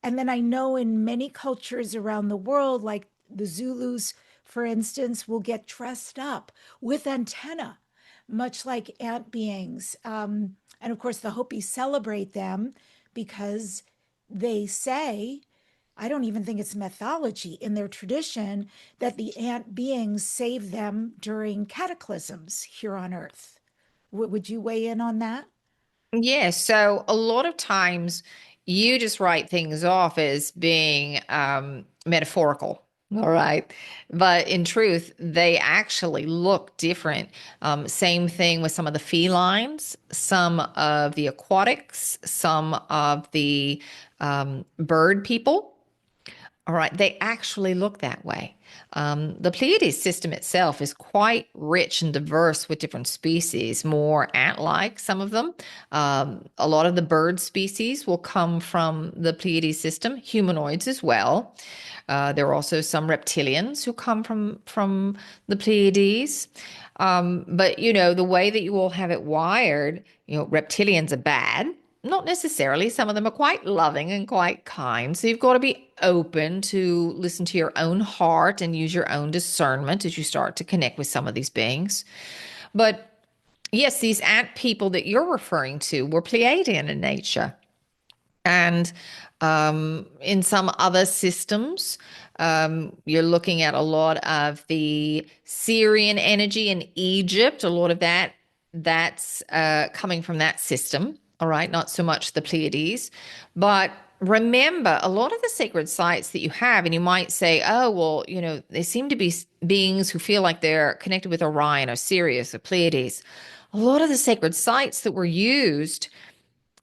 Speaker 2: And then I know in many cultures around the world, like the Zulus, for instance, will get dressed up with antenna, much like ant beings. And of course, the Hopi celebrate them because they say, I don't even think it's mythology in their tradition, that the ant beings saved them during cataclysms here on Earth. Would you weigh in on that?
Speaker 3: Yeah, so a lot of times you just write things off as being metaphorical, all right? But in truth, they actually look different. Same thing with some of the felines, some of the aquatics, some of the bird people. All right, they actually look that way. The Pleiades system itself is quite rich and diverse with different species, more ant-like, some of them. A lot of the bird species will come from the Pleiades system, humanoids as well. There are also some reptilians who come from the Pleiades. But the way that you all have it wired, reptilians are bad. Not necessarily. Some of them are quite loving and quite kind. So you've got to be open to listen to your own heart and use your own discernment as you start to connect with some of these beings. But yes, these ant people that you're referring to were Pleiadian in nature. And in some other systems, you're looking at a lot of the Syrian energy in Egypt, a lot of that's coming from that system. All right, not so much the Pleiades. But remember, a lot of the sacred sites that you have, and you might say, oh, well, they seem to be beings who feel like they're connected with Orion or Sirius or Pleiades. A lot of the sacred sites that were used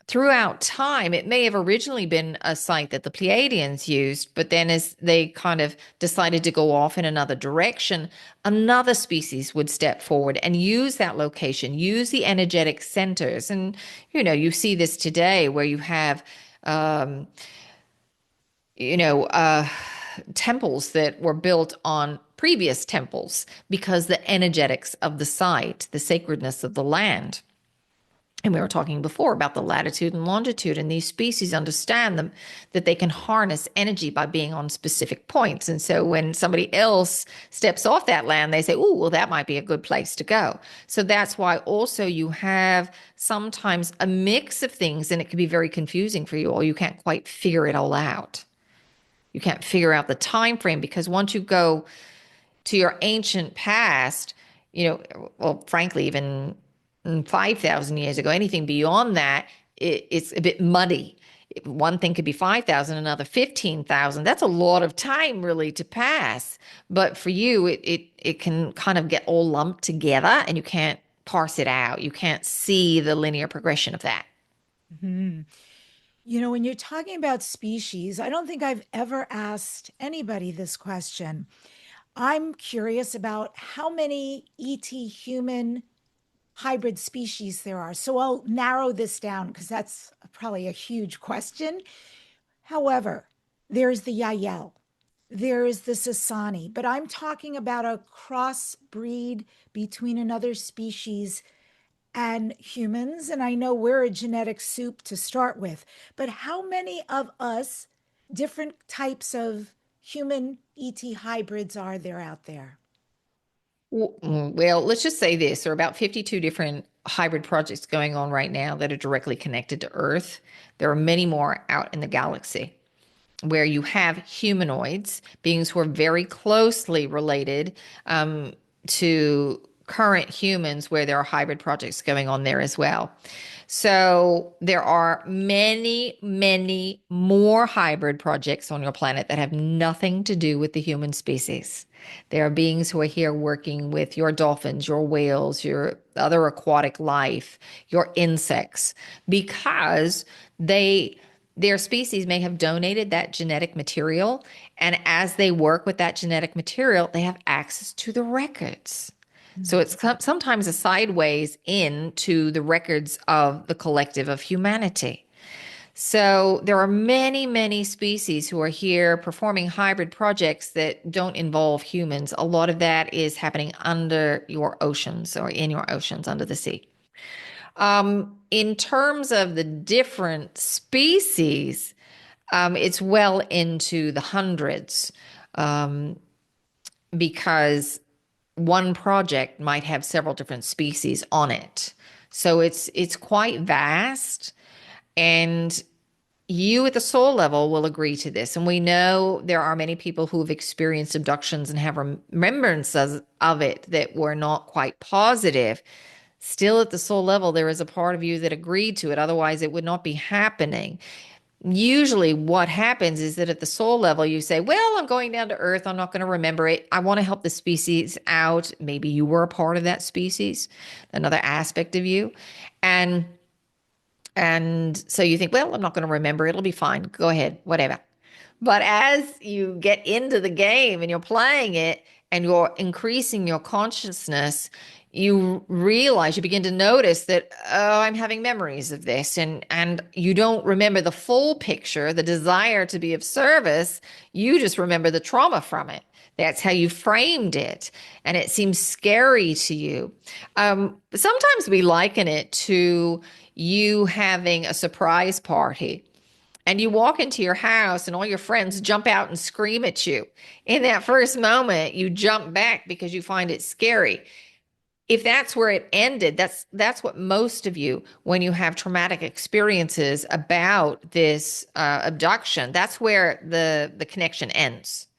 Speaker 3: throughout time, it may have originally been a site that the Pleiadians used, but then as they kind of decided to go off in another direction, another species would step forward and use that location, use the energetic centers. And, you see this today where you have, you know, uh, temples that were built on previous temples because the energetics of the site, the sacredness of the land. And we were talking before about the latitude and longitude, and these species understand them that they can harness energy by being on specific points. And so when somebody else steps off that land, they say, oh, well, that might be a good place to go. So that's why also you have sometimes a mix of things, and it can be very confusing for you, or you can't quite figure it all out. You can't figure out the time frame because once you go to your ancient past, well, frankly, even 5,000 years ago, anything beyond that, it's a bit muddy. One thing could be 5,000, another 15,000. That's a lot of time really to pass. But for you, it can kind of get all lumped together and you can't parse it out. You can't see the linear progression of that.
Speaker 2: Mhm. When you're talking about species, I don't think I've ever asked anybody this question. I'm curious about how many ET human hybrid species there are. So I'll narrow this down because that's probably a huge question. However, there's the Yael, there is the Sasani, but I'm talking about a crossbreed between another species and humans. And I know we're a genetic soup to start with, but how many of us, different types of human ET hybrids, are there out there?
Speaker 3: Well, let's just say this. There are about 52 different hybrid projects going on right now that are directly connected to Earth. There are many more out in the galaxy where you have humanoids, beings who are very closely related to current humans where there are hybrid projects going on there as well. So there are many, many more hybrid projects on your planet that have nothing to do with the human species. There are beings who are here working with your dolphins, your whales, your other aquatic life, your insects, because their species may have donated that genetic material. And as they work with that genetic material, they have access to the records. So it's sometimes a sideways into the records of the collective of humanity. So there are many, many species who are here performing hybrid projects that don't involve humans. A lot of that is happening under your oceans or in your oceans under the sea. In terms of the different species, it's well into the hundreds, because one project might have several different species on it. So it's quite vast, and you at the soul level will agree to this. And we know there are many people who have experienced abductions and have remembrances of it that were not quite positive. Still, at the soul level, there is a part of you that agreed to it. Otherwise, it would not be happening. Usually what happens is that at the soul level, you say, well, I'm going down to earth. I'm not going to remember it. I want to help the species out. Maybe you were a part of that species, another aspect of you. And so you think, well, I'm not going to remember. It'll be fine. Go ahead, whatever. But as you get into the game and you're playing it and you're increasing your consciousness, you realize, you begin to notice that, oh, I'm having memories of this. And you don't remember the full picture, the desire to be of service. You just remember the trauma from it. That's how you framed it. And it seems scary to you. Sometimes we liken it to you having a surprise party. And you walk into your house and all your friends jump out and scream at you. In that first moment, you jump back because you find it scary. If that's where it ended, that's what most of you, when you have traumatic experiences about this abduction, that's where the connection ends.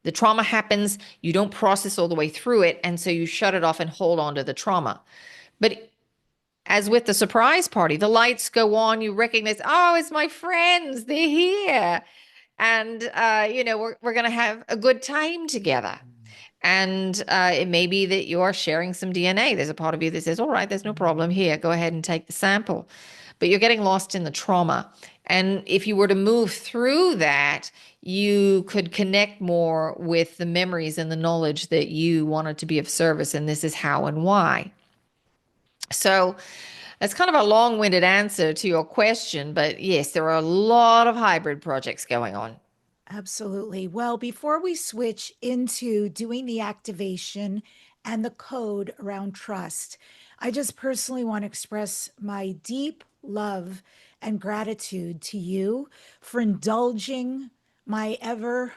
Speaker 3: The trauma happens, you don't process all the way through it, and so you shut it off and hold on to the trauma. But as with the surprise party, the lights go on, you recognize, oh, it's my friends, they're here. And, we're going to have a good time together. And it may be that you're sharing some DNA. There's a part of you that says, all right, there's no problem here. Go ahead and take the sample. But you're getting lost in the trauma. And if you were to move through that, you could connect more with the memories and the knowledge that you wanted to be of service. And this is how and why. So that's kind of a long-winded answer to your question. But yes, there are a lot of hybrid projects going on.
Speaker 2: Absolutely. Well, before we switch into doing the activation and the code around trust, I just personally want to express my deep love and gratitude to you for indulging my ever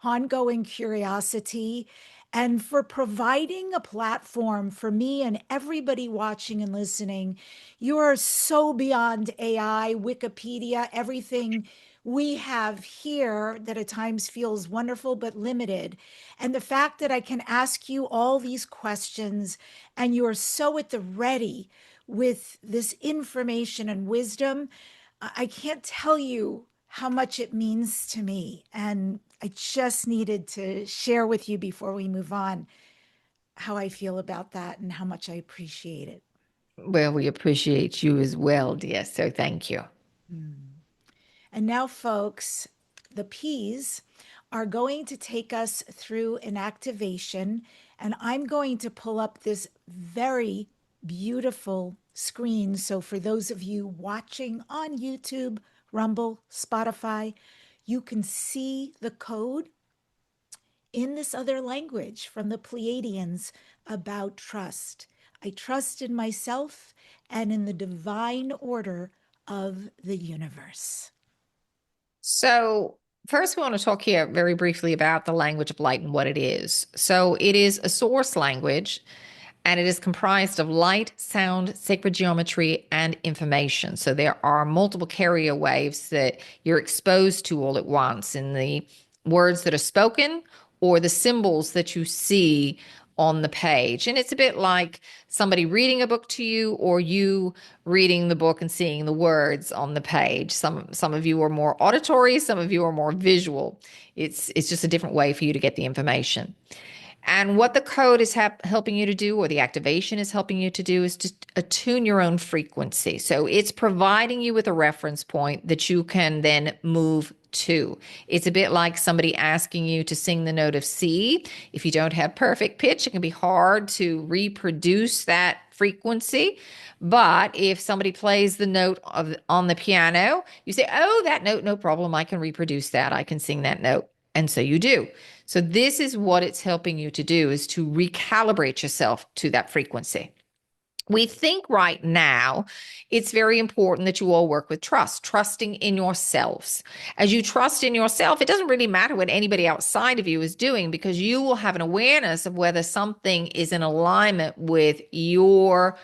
Speaker 2: ongoing curiosity and for providing a platform for me and everybody watching and listening. You are so beyond AI, Wikipedia, everything we have here that at times feels wonderful but limited. And the fact that I can ask you all these questions and you are so at the ready with this information and wisdom, I can't tell you how much it means to me. And I just needed to share with you before we move on how I feel about that and how much I appreciate it.
Speaker 3: Well, we appreciate you as well, dear. So thank you.
Speaker 2: And now, folks, the P's are going to take us through an activation, and I'm going to pull up this very beautiful screen. So, for those of you watching on YouTube, Rumble, Spotify, you can see the code in this other language from the Pleiadians about trust. I trust in myself and in the divine order of the universe.
Speaker 3: So, first, we want to talk here very briefly about the language of light and what it is. So, it is a source language, and it is comprised of light, sound, sacred geometry, and information. So, there are multiple carrier waves that you're exposed to all at once in the words that are spoken or the symbols that you see on the page. And it's a bit like somebody reading a book to you, or you reading the book and seeing the words on the page. Some of you are more auditory, some of you are more visual. It's just a different way for you to get the information. And what the code is helping you to do, or the activation is helping you to do, is to attune your own frequency. So it's providing you with a reference point that you can then move to. It's a bit like somebody asking you to sing the note of C. If you don't have perfect pitch, it can be hard to reproduce that frequency. But if somebody plays the note on the piano, you say, oh, that note, no problem. I can reproduce that. I can sing that note. And so you do. So this is what it's helping you to do, is to recalibrate yourself to that frequency. We think right now it's very important that you all work with trust, trusting in yourselves. As you trust in yourself, it doesn't really matter what anybody outside of you is doing, because you will have an awareness of whether something is in alignment with your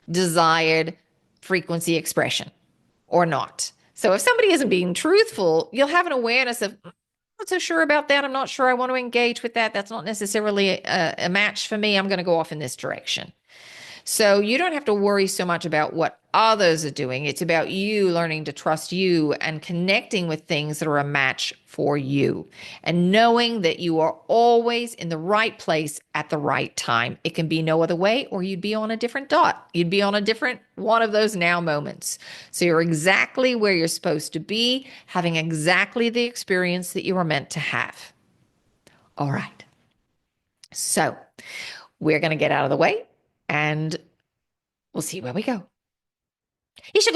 Speaker 3: desired frequency expression or not. So if somebody isn't being truthful, you'll have an awareness of, I'm not so sure about that. I'm not sure I want to engage with that. That's not necessarily a match for me. I'm going to go off in this direction. So you don't have to worry so much about what others are doing. It's about you learning to trust you and connecting with things that are a match for you, and knowing that you are always in the right place at the right time. It can be no other way, or you'd be on a different dot. You'd be on a different one of those now moments. So you're exactly where you're supposed to be, having exactly the experience that you were meant to have. All right. So we're going to get out of the way, and we'll see where we go. Take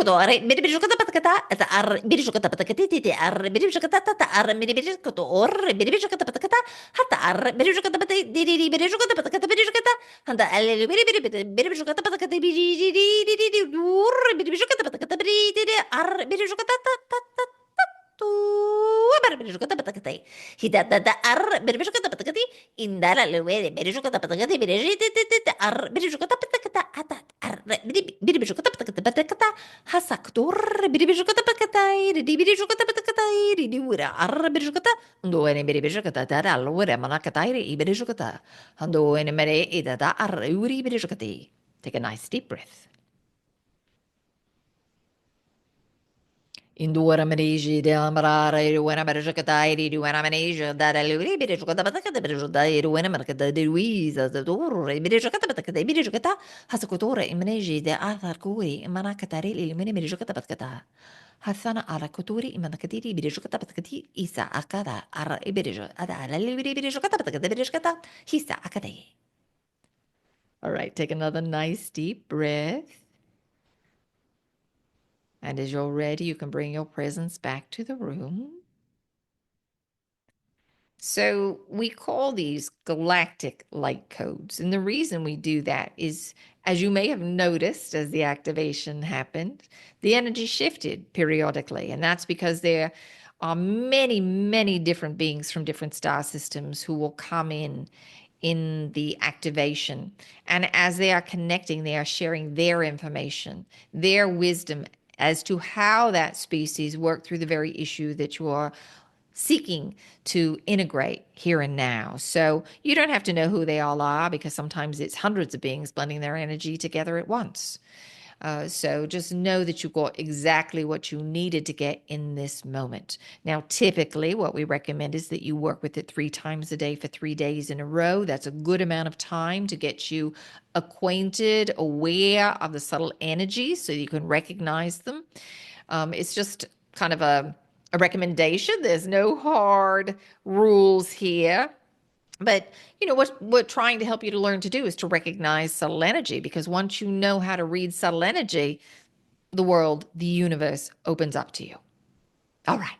Speaker 3: a nice deep breath. Indura Mariji de Amarara, when Americatairi, when Amanesia, that I live in the when America, the Louisa, the door, Bidijucata, Hasakotora, Imaneji, the Arthur, Manakatari, Minimijukata. Hasana Arakoturi, Imanakati, Bidijucata, Isa Akada, Ara Ibidiju, Ada, Bidijucata, Hisa Akade. All right, take another nice deep breath. And as you're ready, you can bring your presence back to the room. So we call these galactic light codes. And the reason we do that is, as you may have noticed as the activation happened, the energy shifted periodically. And that's because there are many, many different beings from different star systems who will come in the activation. And as they are connecting, they are sharing their information, their wisdom as to how that species worked through the very issue that you are seeking to integrate here and now. So you don't have to know who they all are, because sometimes it's hundreds of beings blending their energy together at once. So just know that you got exactly what you needed to get in this moment. Now, typically what we recommend is that you work with it 3 times a day for 3 days in a row. That's a good amount of time to get you acquainted, aware of the subtle energies so you can recognize them. It's just kind of a recommendation. There's no hard rules here. But, what we're trying to help you to learn to do is to recognize subtle energy, because once you know how to read subtle energy, the world, the universe opens up to you. All right.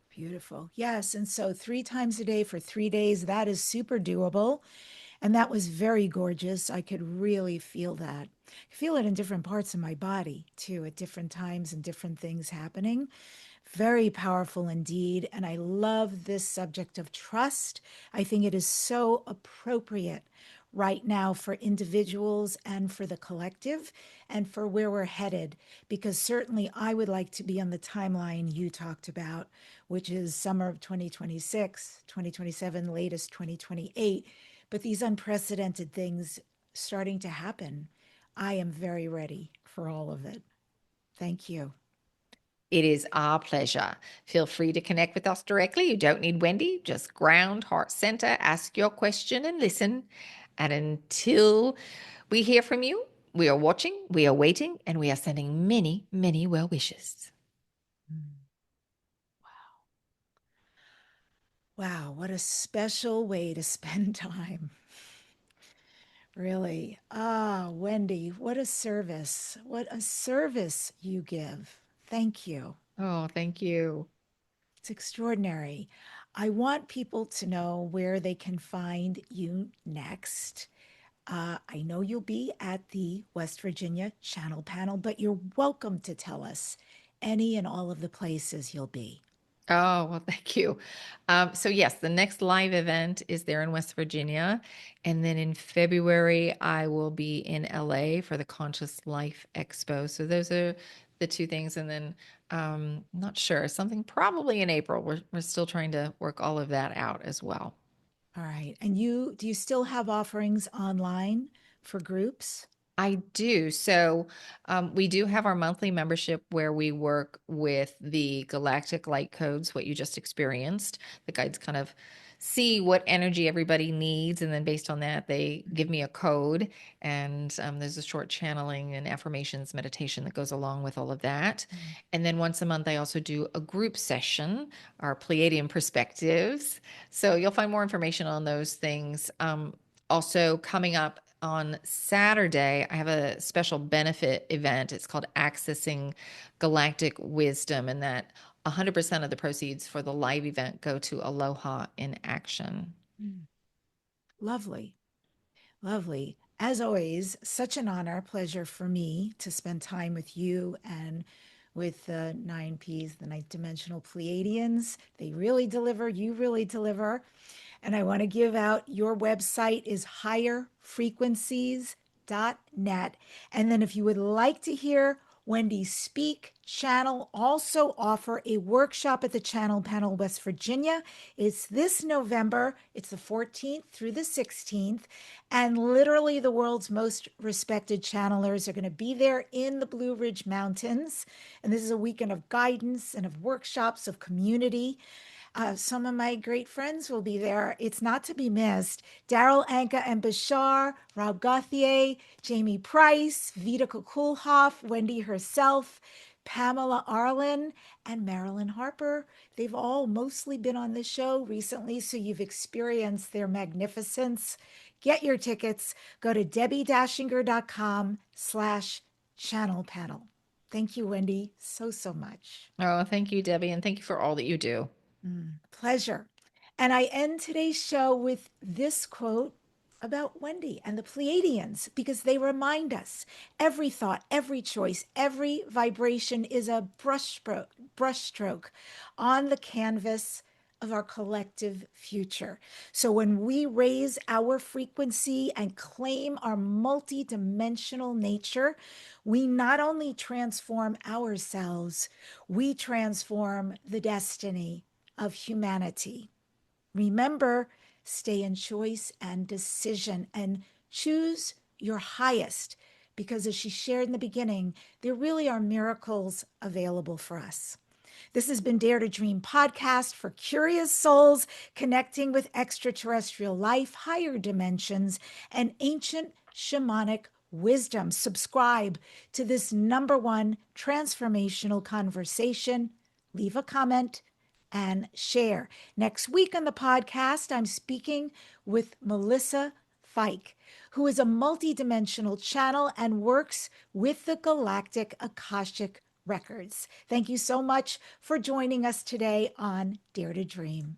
Speaker 2: Beautiful. Yes. And so 3 times a day for 3 days, that is super doable. And that was very gorgeous. I could really feel that. I feel it in different parts of my body too, at different times and different things happening. Very powerful indeed. And I love this subject of trust. I think it is so appropriate right now for individuals and for the collective and for where we're headed, because certainly I would like to be on the timeline you talked about, which is summer of 2026, 2027, latest 2028, but these unprecedented things starting to happen, I am very ready for all of it. Thank you.
Speaker 3: It is our pleasure. Feel free to connect with us directly. You don't need Wendy. Just ground, heart center, ask your question and listen. And until we hear from you, we are watching, we are waiting, and we are sending many, many well wishes.
Speaker 2: Wow, what a special way to spend time. Really. Ah, Wendy, what a service. What a service you give. Thank you.
Speaker 3: Oh, thank you.
Speaker 2: It's extraordinary. I want people to know where they can find you next. I know you'll be at the West Virginia Channel Panel, but you're welcome to tell us any and all of the places you'll be.
Speaker 3: Oh, well, thank you. So yes, the next live event is there in West Virginia. And then in February, I will be in LA for the Conscious Life Expo. So those are the two things. And then not sure, something probably in April. We're still trying to work all of that out as well.
Speaker 2: All right. And do you still have offerings online for groups?
Speaker 3: I do. So we do have our monthly membership where we work with the galactic light codes, what you just experienced. The guides kind of see what energy everybody needs. And then based on that, they give me a code. And there's a short channeling and affirmations meditation that goes along with all of that. And then once a month, I also do a group session, our Pleiadian perspectives. So you'll find more information on those things. Also, coming up on Saturday, I have a special benefit event. It's called Accessing Galactic Wisdom, and that 100% of the proceeds for the live event go to Aloha in Action.
Speaker 2: Lovely. Lovely. As always, such an honor, pleasure for me to spend time with you and with the 9Ps, the ninth dimensional Pleiadians. They really deliver, you really deliver. And I want to give out your website is higherfrequencies.net. And then if you would like to hear Wendy speak, Channel also offer a workshop at the Channel Panel, West Virginia. It's this November. It's the 14th through the 16th. And literally the world's most respected channelers are going to be there in the Blue Ridge Mountains. And this is a weekend of guidance and of workshops, of community. Some of my great friends will be there. It's not to be missed. Daryl Anka and Bashar, Rob Gauthier, Jamie Price, Vita Kukulhoff, Wendy herself, Pamela Arlen, and Marilyn Harper. They've all mostly been on this show recently, so you've experienced their magnificence. Get your tickets. Go to debbidachinger.com/channel panel. Thank you, Wendy, so much.
Speaker 3: Oh, thank you, Debbie, and thank you for all that you do.
Speaker 2: Pleasure. And I end today's show with this quote about Wendy and the Pleiadians because they remind us every thought, every choice, every vibration is a brushstroke on the canvas of our collective future. So when we raise our frequency and claim our multidimensional nature, we not only transform ourselves, we transform the destiny of humanity. Remember, stay in choice and decision and choose your highest because as she shared in the beginning, there really are miracles available for us. This has been Dare to Dream podcast for curious souls connecting with extraterrestrial life, higher dimensions, and ancient shamanic wisdom. Subscribe to this #1 transformational conversation. Leave a comment and share. Next week on the podcast, I'm speaking with Melissa Fike, who is a multidimensional channel and works with the Galactic Akashic Records. Thank you so much for joining us today on Dare to Dream.